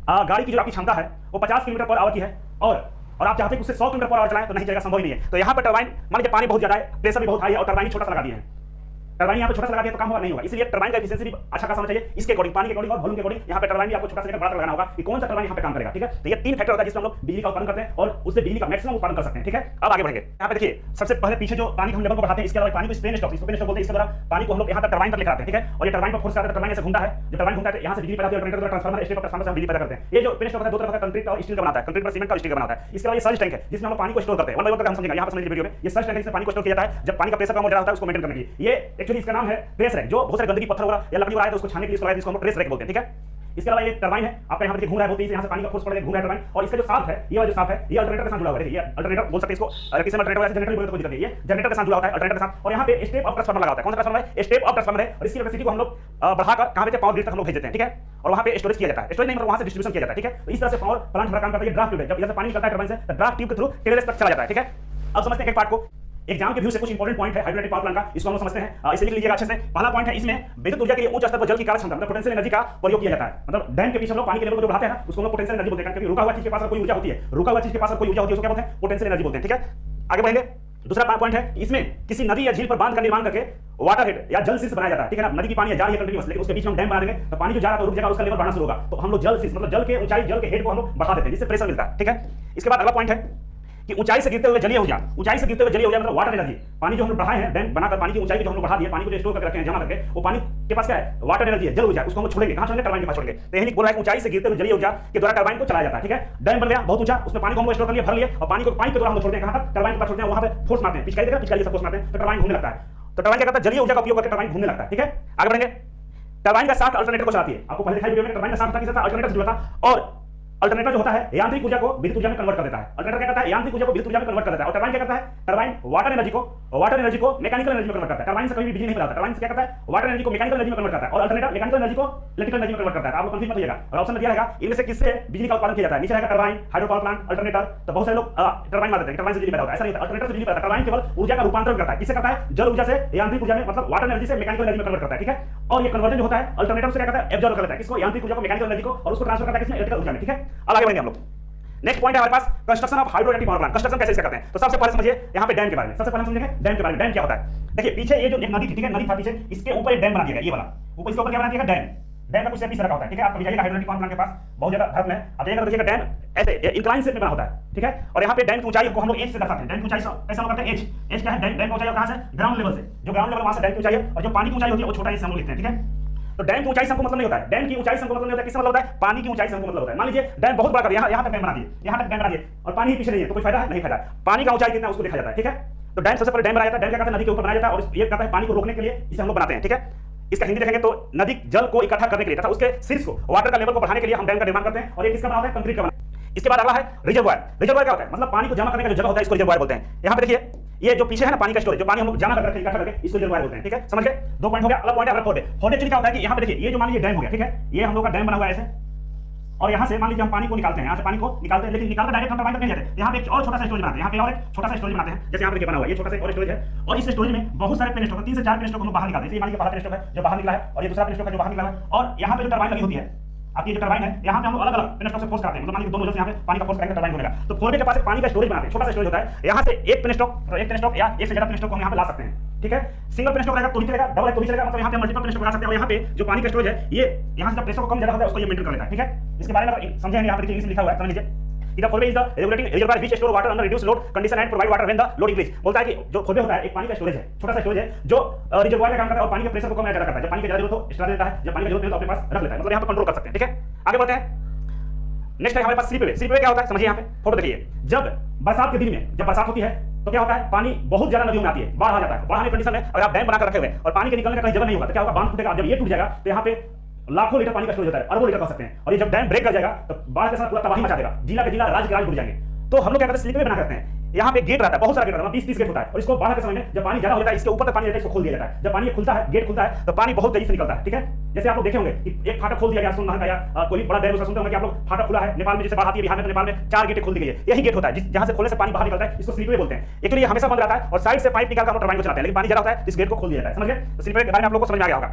गाड़ी की जो आपकी क्षमता है वो 50 किलोमीटर पर आवर की है और और आप चाहते हैं कि उससे 100 किलोमीटर पर आवर चलाएं तो नहीं चलेगा, संभव ही नहीं है। तो यहाँ पर टरबाइन, मान लीजिए पानी बहुत ज्यादा है, प्रेशर भी बहुत हाई है और टरबाइन छोटा सा लगा दिए हैं, टरबाइन यहाँ पे छोटा सा लगा दिया तो काम होगा नहीं होगा। इसलिए टरबाइन का एफिशिएंसी भी अच्छा खासा होना चाहिए, इसके अकॉर्डिंग, पानी के अकॉर्डिंग और वॉल्यूम के अकॉर्डिंग यहाँ पे टरबाइन भी आपको छोटा सा लेकर बड़ा लगाना होगा कि कौन सा टरबाइन यहाँ पे काम करेगा, ठीक है। तो ये 3 फैक्टर होता है जिसमें हम लोग बिजली का उत्पादन करते हैं और उससे बिजली का मैक्सिमम उत्पादन कर सकते हैं, ठीक है। अब आगे बढ़ेंगे, यहाँ पे देखिए सबसे पहले पीछे जो पानी हम लेवल को बढ़ाते हैं, इसके अलावा पानी को स्प्रेन स्टॉक, इसको स्प्रेन स्टॉक बोलते हैं, इसके द्वारा पानी को हम लोग यहाँ तक टरबाइन तक लेकर आते हैं, ठीक है। और ये टरबाइन पर फोर्स करते हैं, टरबाइन से घूमता है, जब टरबाइन घूमता है यहाँ से बिजली पैदा होती है, अल्टरनेटर द्वारा ट्रांसफार्मर, स्टेप ट्रांसफार्मर से हम बिजली पैदा करते हैं। ये जो स्प्रेन स्टॉक है दो तरह का कंक्रीट और स्टील का बनाता है, कंक्रीट पर सीमेंट का स्टील का बनाता है। इसके अलावा ये सर्ज टैंक है जिसमें हम लोग पानी को स्टोर करते हैं, वन बाय वन हम समझेंगे, यहाँ पर समझिए वीडियो में। ये सर्ज टैंक है जिसमें पानी को स्टोर किया जाता है जब पानी का प्रेशर कम हो जाता है उसको मेंटेन करने के लिए। ये एक्चुअली इसका नाम है प्रेस रैक, जो बहुत सारे गंदगी पत्थर वगैरह या लकड़ी वगैरह है तो उसको छानने के लिए इसको लगाया, जिसको हम प्रेस रैक बोलते हैं, ठीक है। इसके अलावा ये टरबाइन है, आपका यहाँ पे घूम रहा है, बहुत तेज यहाँ से पानी का फोर्स पड़ रहा है, घूम रहा है टरबाइन। और इसका जो शाफ्ट है, ये वाला जो शाफ्ट है, ये अल्टरनेटर के साथ जुड़ा हुआ है, ये अल्टरनेटर बोल सकते हैं इसको, किसी में अल्टरनेटर जनरेटर बोलते हैं, कोई दिक्कत नहीं है, ये जनरेटर के साथ जुड़ा होता है, अल्टरनेटर के साथ। और यहाँ पे स्टेप अप ट्रांसफार्मर लगा होता है, कौन सा ट्रांसफार्मर है, स्टेप अप ट्रांसफार्मर है। और इसकी कैपेसिटी को हम लोग बढ़ाकर कहां पे पावर ग्रिड तक हम लोग भेज देते हैं, ठीक है। और वहां पे स्टोरेज किया जाता है, स्टोरेज नहीं मतलब वहां से डिस्ट्रीब्यूशन किया जाता है, ठीक है। तो इस तरह से पावर प्लांट हमारा काम करता है। ये ड्राफ्ट ट्यूब है, जब इधर से पानी निकलता है टरबाइन से तो ड्राफ्ट ट्यूब के थ्रू टेरेस तक चला जाता है, ठीक है। अब समझते हैं एक पार्ट को, एग्जाम के व्यू से कुछ इंपॉर्टेंट पॉइंट है हाइड्रोइलेक्ट्रिक पावर प्लांट का, इसको हम लोग समझते हैं, इसे लिख लीजिएगा अच्छे से। पहला पॉइंट है, इसमें विद्युत ऊर्जा के लिए उच्च स्तर पर जल की कार्य क्षमता मतलब पोटेंशियल एनर्जी का प्रयोग किया जाता है। मतलब डैम के पीछे हम लोग पानी के लेवल को जो बढ़ाते हैं उसको हम लोग पोटेंशियल एनर्जी बोलते हैं, क्योंकि रुका हुआ चीज के पास कोई ऊर्जा होती है, रुका हुआ चीज के पास कोई ऊर्जा होती है उसको क्या बोलते हैं, पोटेंशियल एनर्जी बोलते हैं, ठीक है। आगे बढ़ेंगे, दूसरा पॉइंट है, इसमें किसी नदी या झील पर बांध का निर्माण करके वाटर हेड या जल शीर्ष बनाया जाता है, ठीक है ना। नदी की पानी जा रही है कंटिन्यूअस, लेकिन उसके बीच में हम डैम बना देंगे तो पानी जो जा रहा है तो रुक जाएगा, उसका लेवल बढ़ना शुरू होगा, तो हम लोग जल शीर्ष मतलब जल के ऊंचाई, जल के हेड को हम लोग बढ़ा देते हैं जिससे प्रेशर मिलता है, ठीक है। इसके बाद अगला पॉइंट है कि ऊंचाई से गिरते हुए जलीय ऊर्जा, ऊंचाई से गिरते हुए जलीय ऊर्जा मतलब वाटर एनर्जी। पानी जो हम लोग बढ़ाए हैं, डैम बनाकर पानी की ऊंचाई जो हम लोग बढ़ा दिए, पानी को जो स्टोर करके रखे हैं जमा करके, वो पानी के पास क्या है, वाटर एनर्जी है, जल ऊर्जा, उसको हम छोड़ेंगे, कहां छोड़ेंगे, टरबाइन के पास छोड़ेंगे। तो यही बोला है कि ऊंचाई से गिरते हुए जलीय ऊर्जा के द्वारा टरबाइन को चलाया जाता है, ठीक है। डैम बन गया बहुत ऊंचा, उसमें पानी को हम लोग स्टोर कर लिया, भर लिए, और पानी को पाइप के द्वारा हम छोड़ते हैं, कहां तक, टरबाइन के पास छोड़ते हैं, वहां पे फोर्स मारते हैं, पिचकारी देगा, पिचकारी से फोर्स मारते हैं तो टरबाइन घूमने लगता है। तो टरबाइन क्या करता है, जलीय ऊर्जा का उपयोग करके टरबाइन घूमने लगता है, ठीक है। आगे बढ़ेंगे, टरबाइन का शाफ्ट अल्टरनेटर को चलाती है, आपको पहले दिखाई वीडियो में टरबाइन का शाफ्ट किसका था, अल्टरनेटर से जुड़ा था। और अल्टरनेटर जो होता है यांत्रिक ऊर्जा को विद्युत ऊर्जा में कन्वर्ट कर देता है। अल्टरनेटर क्या करता है, यांत्रिक ऊर्जा को विद्युत ऊर्जा में कन्वर्ट कर देता है। और टरबाइन क्या करता है, टरबाइन वाटर एनर्जी को मैकेनिकल एनर्जी में कन्वर्ट करता है। टरबाइन से कभी भी बिजली नहीं बनाता, टरबाइन से क्या करता है, वाटर एनर्जी को मैकेनिकल एनर्जी में कन्वर्ट करता है, और अल्टरनेटर मैकेनिकल एनर्जी को इलेक्ट्रिकल एनर्जी में कन्वर्ट करता है। आप लोग कंफ्यूज मत होइएगा, और ऑप्शन में दिया रहेगा इनमें से किससे बिजली का उत्पादन किया जाता है, नीचे रहेगा turbine, hydro power plant, alternator. तो बहुत सारे लोग टरबाइन मारते हैं, टरबाइन से बिजली पैदा होता है, ऐसा नहीं होता, अल्टरनेटर से बिजली पैदा होता है। टरबाइन केवल ऊर्जा का रूपांतरण करता है, किससे करता है, जल ऊर्जा से यांत्रिक ऊर्जा में मतलब वाटर एनर्जी से मैकेनिकल एनर्जी में कन्वर्ट करता है, ठीक है। और ये कन्वर्जन जो होता है अल्टरनेटर से क्या करता है, एब्जॉर्ब कर लेता है, किसको, यांत्रिक ऊर्जा को मैकेनिकल एनर्जी को, और उसको ट्रांसफर करता है किसमें, इलेक्ट्रिकल ऊर्जा में, ठीक है। अब आगे बढ़ेंगे हम लोग, नेक्स्ट पॉइंट है हमारे पास construction of hydroelectric power plant. Construction कैसे इसका करते हैं, तो सबसे पहले समझिए यहाँ पे डैम के बारे में, सबसे पहले समझेंगे डैम के बारे में। डैम क्या होता है, देखिए पीछे ये जो एक नदी थी, ठीक है, नदी था पीछे, इसके ऊपर एक डैम बना दिया गया, ये वाला ऊपर, इसके ऊपर क्या बना दिया गया, डैम। डैम का कुछ इस तरह का होता है, ठीक है। आप जाइएगा हाइड्रोइलेक्ट्रिक पावर प्लांट के पास बहुत ज्यादा भारत में, आप जाइएगा तो देखिएगा डैम ऐसे इंक्लाइन शेप में बना होता है, ठीक है। और यहाँ पे डैम की ऊंचाई को हम लोग एज से दर्शाते हैं, डैम की ऊंचाई कैसे हम करते हैं, एज क्या है, डैम की ऊंचाई कहां से, ग्राउंड लेवल से, जो ग्राउंड लेवल वहां से डैम की ऊंचाई है, और जो पानी की ऊंचाई होती है वो छोटा एज से हम लोग लिखते हैं, ठीक है। तो डैम की ऊंचाई से हमको मतलब नहीं होता है, डैम की ऊंचाई से हमको मतलब नहीं होता है, किससे मतलब होता है, पानी की ऊंचाई से हमको मतलब होता है। मान लीजिए डैम बहुत बड़ा कर दिया, यहाँ तक डैम बना दिए, यहाँ तक डैम बना दिए, और पानी पीछे नहीं है तो कोई फायदा है, नहीं फायदा। पानी का ऊंचाई कितना है उसको देखा जाता है, ठीक है। तो डैम सबसे पहले डैम बनाया जाता है, डैम क्या करता है, नदी के ऊपर बनाया जाता है, और ये करता है पानी को रोकने के लिए इसे हम लोग बनाते हैं, ठीक है। इसका हिंदी देखेंगे तो नदी जल को इकट्ठा करने के लिए तथा उसके शीर्ष को, वाटर का लेवल को बढ़ाने के लिए हम डैम का निर्माण करते हैं, और ये किसका बना होता है, कंक्रीट का बना। इसके बाद अगला है रिजर्वायर। रिजर्वायर क्या होता है, मतलब पानी को जमा करने का जो जगह होता है इसको रिजर्वायर बोलते हैं। यहाँ पे देखिए ये जो पीछे है ना पानी का स्टोरेज, जो पानी हम लोग जमा कर रखे हैं, इकट्ठा करके, इसको रिजर्वायर बोलते हैं, ठीक है। समझ गए, दो पॉइंट हो गया। अगला पॉइंट है अगला फोर्ड एक्चुअली क्या होता है कि यहाँ पे देखिए ये जो मान लीजिए डैम हो गया, ठीक है, ये हम लोग का डैम बना हुआ है ऐसे, और यहाँ से मान लीजिए हम पानी को निकालते हैं, यहाँ से पानी को निकालते हैं, लेकिन निकालकर डायरेक्ट हम टरबाइन तक नहीं जाते, यहाँ पे एक और छोटा सा स्टोरेज बनाते हैं, यहाँ पे और एक छोटा सा स्टोरेज बनाते हैं, जैसे यहाँ पे बना हुआ है ये छोटा सा और स्टोरेज है, और इस स्टोरेज में बहुत सारे पेन स्टॉक, 3 से 4 पेन स्टॉक हम लोग बाहर निकालते हैं। ये मान लीजिए पहला पेन स्टॉक है जो बाहर निकला है, और ये दूसरा पेन स्टॉक है जो बाहर निकला है, और यहाँ पे जो टरबाइन लगी होती है, आपकी जो टरबाइन है, यहाँ पे हम लोग अलग अलग पेन स्टॉक से फोर्स करते हैं, मतलब मान लीजिए दोनों नोजल से यहाँ पे पानी का फोर्स करेंगे टरबाइन घूमेगा। तो फोर्ड के पास एक पानी का स्टोरेज बनाते हैं, छोटा सा स्टोरेज होता है, यहाँ से एक पेन स्टॉक या एक से ज्यादा पेन स्टॉक हम यहाँ पे ला सकते हैं, ठीक है। सिंगल पेन स्टॉक रहेगा तो ही चलेगा, डबल है तो ही चलेगा, मतलब यहाँ पे मल्टीपल पेन स्टॉक लगा सकते हैं। और यहाँ पे जो पानी का स्टोरेज है, ये यहाँ से प्रेशर को कम ज्यादा होता है उसको ये मेंटेन कर लेता है, ठीक है। इसके बारे में समझेंगे, यहाँ पे इंग्लिश में लिखा हुआ है, समझ लीजिए। The following is the regulating reservoir which store water under reduced load condition and provide water when the load increase। बोलता है कि जो फोर्ड होता है एक पानी का स्टोरेज है, छोटा सा स्टोरेज है, जो रिजर्वायर का काम करता है और पानी के प्रेशर को कम या ज्यादा करता है। जब पानी की ज्यादा जरूरत हो एक्स्ट्रा देता है, जब पानी की जरूरत नहीं तो अपने पास रख लेता है, मतलब यहाँ पे कंट्रोल कर सकते हैं, ठीक है। आगे बढ़ते हैं, नेक्स्ट है हमारे पास स्लिपवे। स्लिपवे क्या होता है समझिए, यहाँ पे फोटो देखिए, जब बरसात के दिन में जब बरसात होती है तो क्या होता है, पानी बहुत ज्यादा नदियों में आती है, बाढ़ आ जाता है। बाढ़ आने कंडीशन में अगर आप डैम बनाकर रखे हुए और पानी के निकलने का कहीं जगह नहीं होगा तो क्या होगा, बांध फूटेगा। जब ये टूट जाएगा तो यहाँ पे लाखों लीटर पानी का स्टोरेज होता है, अरबों लीटर कह सकते हैं, और ये जब डैम ब्रेक कर जाएगा तो बाढ़ के साथ पूरा तबाही मचा देगा, जिला के जिला, राज्य के राज्य डूब जाएंगे। तो हम लोग क्या करते हैं, स्लिपवे बना करते हैं। यहाँ पे गेट रहता है, बहुत सारा गेट रहता है, 20-30 गेट होता है, और इसको बाढ़ के समय में जब पानी ज्यादा हो जाता है, इसके ऊपर तक पानी रहता है, इसको खोल दिया जाता है। जब पानी खुलता है, गेट खुलता है, तो पानी बहुत तेजी से निकलता है, ठीक है। जैसे आप लोग देखे होंगे कि एक फाटक खोल दिया गया सोन नहर का, या कोई बड़ा डैम, उसका सुनते होंगे कि आप लोग फाटक खुला है। नेपाल में जैसे बाढ़ आती है, बिहार में तो नेपाल में 4 गेट खोल दी गई है, यही गेट होता है जहां से खोलने से पानी बाहर निकलता है, इसको स्लिपवे बोलते हैं। एक तो ये हमेशा बंद रहता है और साइड से पाइप निकालकर हम टरबाइन को चलाते हैं, लेकिन पानी ज्यादा होता है इस गेट को खोल दिया जाता है, समझ गए। तो स्लिपवे के बारे में आप लोगों को समझ में आ गया होगा।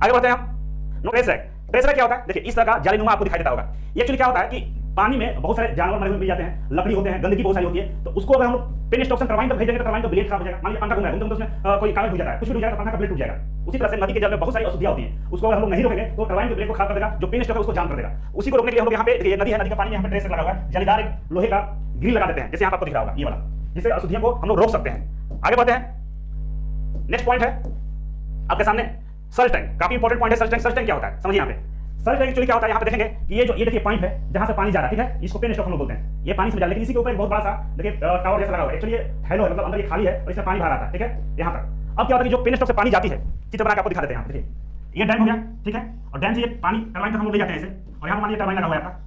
आगे बढ़ते हैं हम, प्रेस रैक। प्रेस रैक क्या होता है, देखिए इस तरह का जालीनुमा आपको दिखाई देता होगा। ये एक्चुअली क्या होता है कि पानी में बहुत सारे जानवर मरे हुए मिल जाते हैं, लकड़ी होते हैं, गंदगी बहुत सारी होती है, तो उसको अगर हम लोग पेन स्टॉक से टरबाइन तक भेज देंगे तो टरबाइन का ब्लेड खराब हो जाएगा। मान लीजिए पंखा घूम रहा है, घूमते उसमें कोई कागज हो जाता है, कुछ भी हो जाएगा, पंखा का ब्लेड टूट जाएगा। उसी तरह से नदी के जल में बहुत सारी अशुद्धियां होती है, उसको अगर हम लोग नहीं रोकेंगे तो टरबाइन के ब्लेड को खराब कर देगा, जो पेन स्टॉक है उसको जाम कर देगा। उसी को रोकने के लिए हम लोग यहाँ पे देखिए नदी है, नदी का पानी में यहाँ पे ट्रेस लगा हुआ है, जालीदार एक लोहे का ग्रिल लगा देते हैं, जैसे यहाँ आपको दिख रहा होगा ये वाला, जिससे अशुद्धियों को हम लोग रोक सकते हैं। आगे बढ़ते हैं। नेक्स्ट पॉइंट है आपके सामने सर्च टैंक। काफी इंपॉर्टेंट पॉइंट है सर्च टैंक। सर्च टैंक क्या होता है समझिए। यहाँ पे सर्च टैंक एक्चुअली क्या होता है, यहाँ पे देखेंगे कि ये देखिए पाइप है जहां से पानी जा रहा है, ठीक है, इसको पेन स्टॉक हम लोग बोलते हैं। ये पानी से जा, लेकिन इसी के ऊपर एक बहुत बड़ा सा देखिए टावर जैसा लगा हुआ है। एक्चुअली ये हैलो है, मतलब अंदर ये खाली है और इसमें पानी भरा आता है, ठीक है, यहाँ तक। अब क्या होता है कि जो पेन स्टॉक से पानी जाती है, चित्र बना के आपको दिखा देते हैं। यहाँ देखिए ये डैम हो गया, ठीक है, और डैम से ये पानी टरबाइन तक हम लोग ले जाते हैं इसे, और यहाँ मान लीजिए टरबाइन लगा हुआ है आपका।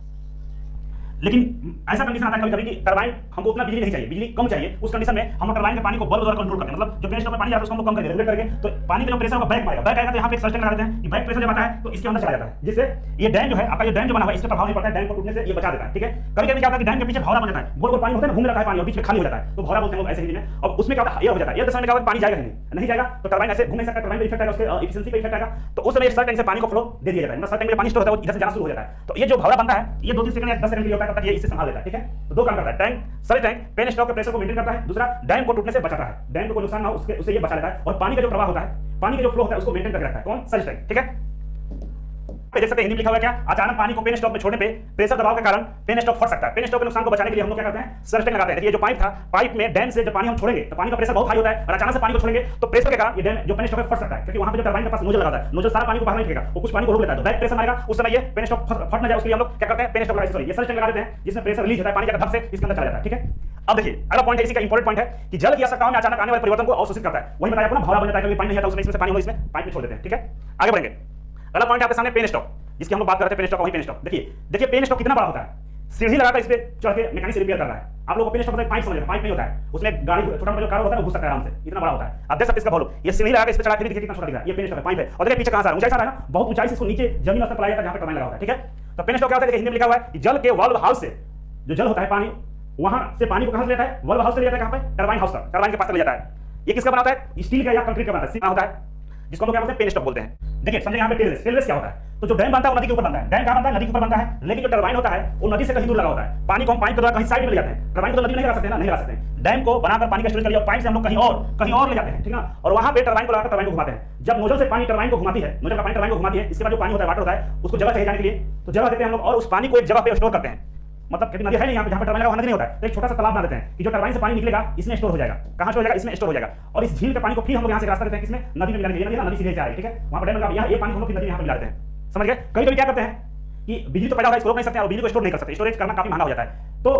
लेकिन ऐसा कंडीशन आता है कभी-कभी कि टरबाइन हमको उतना बिजली नहीं चाहिए, बिजली कम चाहिए, उस कंडीशन में हम लोग टरबाइन के पानी को बल्ब द्वारा कंट्रोल करते हैं। मतलब जो पेन स्टॉक में पानी जाता है उसको हम लोग कम करके रेगुलेट करके, तो पानी का जो प्रेशर होगा बैक मारेगा, बैक आएगा तो यहाँ पे एक सर्च टैंक लगा देते हैं कि बैक प्रेशर जब आता है तो इसके अंदर चला जाता है, जिससे ये डैम जो है आपका, ये डैम जो बना हुआ है इसका प्रभाव नहीं पड़ता है, डैम को टूटने से ये बचा देता है, ठीक है। कभी-कभी क्या होता है कि डैम के पीछे भौरा बन जाता है, गोल गोल पानी होता है ना, घूम रहा है पानी और बीच में खाली हो जाता है, तो भौरा बोलते हैं लोग ऐसे हिंदी में। और उसमें क्या होता है, एयर हो जाता है, एयर दशा में क्या होगा, पानी जाएगा नहीं जाएगा तो टरबाइन ऐसे घूम नहीं सकता, टरबाइन पे इफेक्ट आएगा, उसके एफिशिएंसी पे इफेक्ट आएगा, तो उस समय सर्च टैंक से पानी को फ्लो दे दिया जाता है। मतलब सर्च टैंक में पानी स्टोर होता है, इधर से जाना शुरू हो जाता है, तो ये जो भौरा बनता है ये 2-3 सेकंड या 10 सेकंड के लिए होता है, तब तक ये इससे संभाल लेता है, ठीक है। तो दो काम करता है tank, surge tank penstock के प्रेशर को मेंटेन करता है, दूसरा डैम को टूटने से बचाता है, डैम को कोई नुकसान ना हो उससे ये बचा लेता है, और पानी का जो प्रवाह होता है, पानी का जो फ्लो होता है उसको मेंटेन करके रखता है। कौन? सर्च टैंक, ठीक है। देख सकते हैं हिंदी में लिखा हुआ है क्या, अचानक पानी को पेन स्टॉक में छोड़ने पे प्रेशर दबाव के कारण पेन स्टॉक फट सकता है। पेन स्टॉक के नुकसान को बचाने के लिए हम लोग क्या करते हैं, सर्च टैंक लगाते हैं। देखिए जो पाइप था, पाइप में डैम से जब पानी हम छोड़ेंगे तो पानी का प्रेशर बहुत हाई होता है, और अचानक से पानी को छोड़ेंगे तो प्रेशर के कारण ये डैम जो पेन स्टॉक है फट सकता है, क्योंकि वहां पे जो टरबाइन के पास नोजल लगाता है, नोजल सारा पानी को बाहर नहीं फेंकेगा, वो कुछ पानी को रोक लेता है, तो बैक प्रेशर आएगा, उस समय ये पेन स्टॉक फट ना जाए उसके लिए हम लोग क्या करते हैं, पेन स्टॉक लगा ये सर्च टैंक लगा देते हैं, जिसमें प्रेशर रिलीज होता है, पानी का धक से इसके अंदर चला जाता है, ठीक है। अब देखिए अगला पॉइंट है, इसी का इंपॉर्टेंट पॉइंट है कि जल की आवश्यकताओं में अचानक आने वाले परिवर्तन को अवशोषित करता है। वही बताया आपको ना, भौरा बन जाता है, कभी पानी नहीं आता उसमें, इसमें से पानी हो इसमें पाइप में छोड़ देते हैं, ठीक है। आगे बढ़ेंगे। अगला पॉइंट आपके सामने पेन स्टॉक, जिसकी हम लोग बात करते हैं, पेन स्टॉक वही पेन स्टॉक। देखिए पेन स्टॉक कितना बड़ा होता है, सीढ़ी लगाकर इस पे चढ़ के मैकेनिक से रिपेयर कर रहा है। आप लोगों को पेन स्टॉक मतलब पाइप समझ, पाइप नहीं होता है, उसमें गाड़ी छोटा मोटा जो कार होता है वो घुस सकता है आराम से, इतना बड़ा होता है। आप देख सकते हैं इसका वॉल्यूम, ये सीढ़ी लगाकर इस पे चढ़ा के देखिए कितना छोटा दिख रहा है, ये पेन स्टॉक है, पाइप है। और देखिए पीछे कहां से आ रहा है, ऊंचाई से आ रहा है ना, बहुत ऊंचाई से इसको नीचे जमीन स्तर पर लाया जाता है जहां पे टरबाइन लगा होता है, ठीक है। तो पेन स्टॉक क्या होता है, देखिए हिंदी में लिखा हुआ है कि जल के वाल्व हाउस से जो जल होता है पानी, वहां से पानी को कहां से लेता है, वाल्व हाउस से लेता है, कहां पे, टरबाइन हाउस तक, टरबाइन के पास ले जाता है। ये किसका बना होता है, स्टील का या कंक्रीट का बनता है, होता है, जिसको हम लोग क्या बोलते हैं, पेन स्टॉक बोलते हैं। देखिए समझे यहाँ पे टेलरेस क्या होता है, तो जो डैम बनता है वो नदी के ऊपर बनता है, डैम कहां बनता है, नदी के ऊपर बनता है, लेकिन जो टरबाइन होता है वो नदी से कहीं दूर लगा होता है। पानी को हम पाइप के द्वारा कहीं साइड में ले जाते हैं, टरबाइन को तो नदी में नहीं लगा सकते ना, नहीं लगा सकते। डैम को बनाकर पानी का स्टोरेज कर लिया, पाइप से हम लोग कहीं और ले जाते हैं, ठीक है ना, और वहां पे टरबाइन को लगाकर टरबाइन को घुमाते हैं। जब नोजल से पानी टरबाइन को घुमाती है, नोजल का पानी टरबाइन को घुमाती है, इसके बाद जो पानी होता है, वाटर होता है, उसको जगह चाहिए जाने के लिए, तो जगह देते हैं हम लोग, और उस पानी को एक जगह पे स्टोर करते हैं। मतलब क्योंकि नदी है नहीं यहाँ पे, जहाँ पे टरबाइन लगा नदी नहीं होता है, तो एक छोटा सा तालाब बना देते हैं कि जो टरबाइन से पानी निकलेगा इसमें स्टोर हो जाएगा। कहाँ स्टोर हो जाएगा, इसमें स्टोर हो जाएगा। और इस झील के पानी को फिर हम लोग यहाँ से रास्ता देते हैं, किसमें, नदी में मिलाने के लिए, नदी सीधे जा रही है, ठीक है। वहाँ पर डैम लगा, यहाँ ये पानी हम लोग नदी में यहाँ पे मिला देते हैं, समझ गए। कभी क्या करते हैं कि बिजली तो पैदा होता है, इसको रोक नहीं सकते और बिजली को स्टोर नहीं कर सकते, स्टोरेज करना काफी महंगा हो जाता है। तो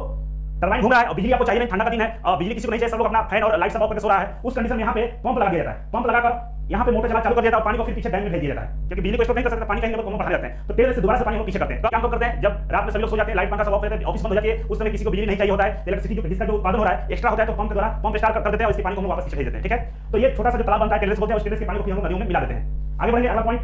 टरबाइन घूम रहा है और बिजली आपको चाहिए नहीं, ठंडा का दिन है और बिजली किसी को नहीं चाहिए, सब लोग अपना फैन और लाइट सब ऑफ करके सो रहा है, उस कंडीशन में यहाँ पे पंप लगा दिया जाता है। पंप लगाकर यहाँ पे मोटर चालू कर देता है और पानी को फिर पीछे डैम में भेज दिया जाता है, क्योंकि बिजली को स्टोर नहीं कर सकते, पानी कहीं लोग बढ़ा जाते हैं, तो टेलर से दोबारा से पानी को पीछे करते हैं। तो क्या करते हैं, जब रात में सभी लोग सो जाते हैं, लाइट पंखा सब ऑफ रहता है, ऑफिस बंद हो जाती है, उस समय किसी को बिजली नहीं चाहिए होता है, इलेक्ट्रिसिटी जिसका जो उत्पादन हो रहा है एक्स्ट्रा होता है, तो पंप के द्वारा पंप स्टार्ट कर देते हैं और इसके पानी को हम वापस पीछे भेज देते हैं, ठीक है। तो ये छोटा सा जो तालाब बनता है टेलर बोलते हैं, उस टेलर के पानी को हम नदियों में मिला देते हैं। आगे बढ़ेंगे। अगला पॉइंट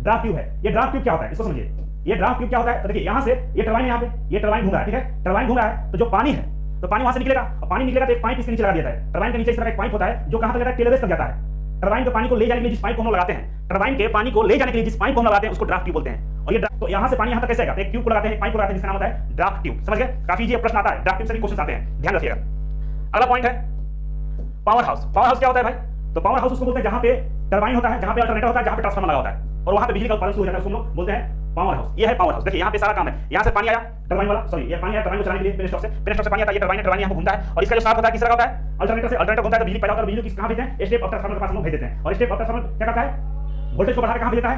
ड्राफ्ट ट्यूब है। ये ड्राफ्ट ट्यूब क्या होता है इसको समझिए। ये ड्राफ्ट ट्यूब क्या होता है, तो देखिए यहाँ से ये टरबाइन, यहाँ पे ये टरबाइन घूम रहा है, ठीक है, टरबाइन घूम रहा है, तो जो पानी है तो पानी वहां से निकलेगा, और पानी निकलेगा तो एक पाइप इसके नीचे लगा दिया जाता है। टरबाइन के नीचे इस तरह का एक पाइप होता है जो कहां तक जाता है, टेलरेस तक जाता है। टरबाइन के पानी को ले जाने के लिए जिस पाइप को हम लगाते हैं, टरबाइन के पानी को ले जाने के लिए जिस पाइप को हम लगाते हैं उसको ड्राफ्ट ट्यूब बोलते हैं। और ये तो यहाँ से पानी यहाँ तक कैसे आएगा, एक ट्यूब को लगाते हैं, एक पाइप को लगाते हैं, जिसका नाम होता है ड्राफ्ट ट्यूब। समझ गए, काफी ये प्रश्न आता है, ड्राफ्ट ट्यूब से भी क्वेश्चन आते हैं, ध्यान रखिएगा। अगला पॉइंट है पावर हाउस। पावर हाउस क्या होता है भाई, तो पावर हाउस उसको बोलते हैं जहां पे टरबाइन होता है, जहां पे अल्टरनेटर होता है, जहां पे ट्रांसफार्मर लगा होता है और वहां पे बिजली का उत्पादन शुरू हो जाता है, उसको हम लोग बोलते हैं पावर हाउस। ये है पावर हाउस। देखिए यहाँ पे सारा काम है, यहाँ से पानी आया टरबाइन वाला, सॉरी ये पानी आया टरबाइन को चलाने के लिए, पेन स्टॉक से पानी आता है, ये टरबाइन यहाँ पे घूमता है और इसका जो साफ होता है किस तरह होता है, अल्टरनेटर से अल्टरनेटर घूमता है, तो बिजली पैदा होकर बिजली किस कहां भेजते हैं, स्टेप अप ट्रांसफार्मर के पास हम लोग भेज देते हैं। और स्टेप अप ट्रांसफार्मर क्या करता है, वोल्टेज को बढ़ाकर कहां भेजता है,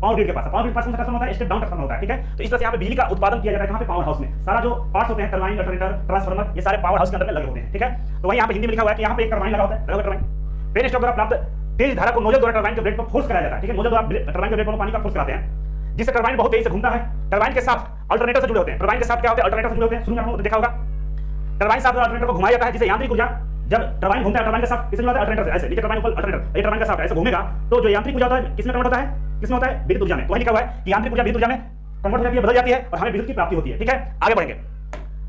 पावर ग्रिड के पास। पावर ग्रिड के पास ट्रांसफार्मर होता है, स्टेप डाउन ट्रांसफार्मर होता है, ठीक है। तो इस तरह से यहाँ पे बिजली का उत्पादन किया जाता है, कहां पे, पावर हाउस में। सारा जो पार्ट्स होते हैं टरबाइन, अल्टरनेटर, ट्रांसफार्मर, ये सारे पावर हाउस के अंदर में लगे होते हैं, ठीक है। तो वही यहाँ पे हिंदी में लिखा हुआ है कि यहाँ पे एक टरबाइन लगा होता है, टरबाइन पेन स्टॉक द्वारा प्राप्त तेज धारा को नोजल द्वारा टरबाइन के ब्लेड पर फोर्स कराया जाता है, ठीक है। नोजल द्वारा टरबाइन के ब्लेड पर पानी का फोर्स कराते हैं, जिससे टरबाइन बहुत तेजी से घूमता है। टरबाइन के साथ अल्टरनेटर से जुड़े होते हैं। टरबाइन के साथ क्या होते हैं, अल्टरनेटर से जुड़े होते हैं, शुरू में आपने देखा होगा। टरबाइन साथ अल्टरनेटर को घुमाया जाता है, जिससे यांत्रिक ऊर्जा, जब टरबाइन घूमता है टरबाइन के साथ किसमें जुड़ा होता है, अल्टरनेटर से। ऐसे नीचे टरबाइन ऊपर अल्टरनेटर, ये टरबाइन के साथ ऐसे घूमेगा तो जो यांत्रिक ऊर्जा होता है किसमें कन्वर्ट होता है, किसमें होता है, विद्युत ऊर्जा में। तो वही लिखा हुआ है कि यांत्रिक ऊर्जा विद्युत ऊर्जा में कन्वर्ट हो जाती है, बदल जाती है और हमें विद्युत की प्राप्ति होती है, ठीक है। आगे बढ़ेंगे।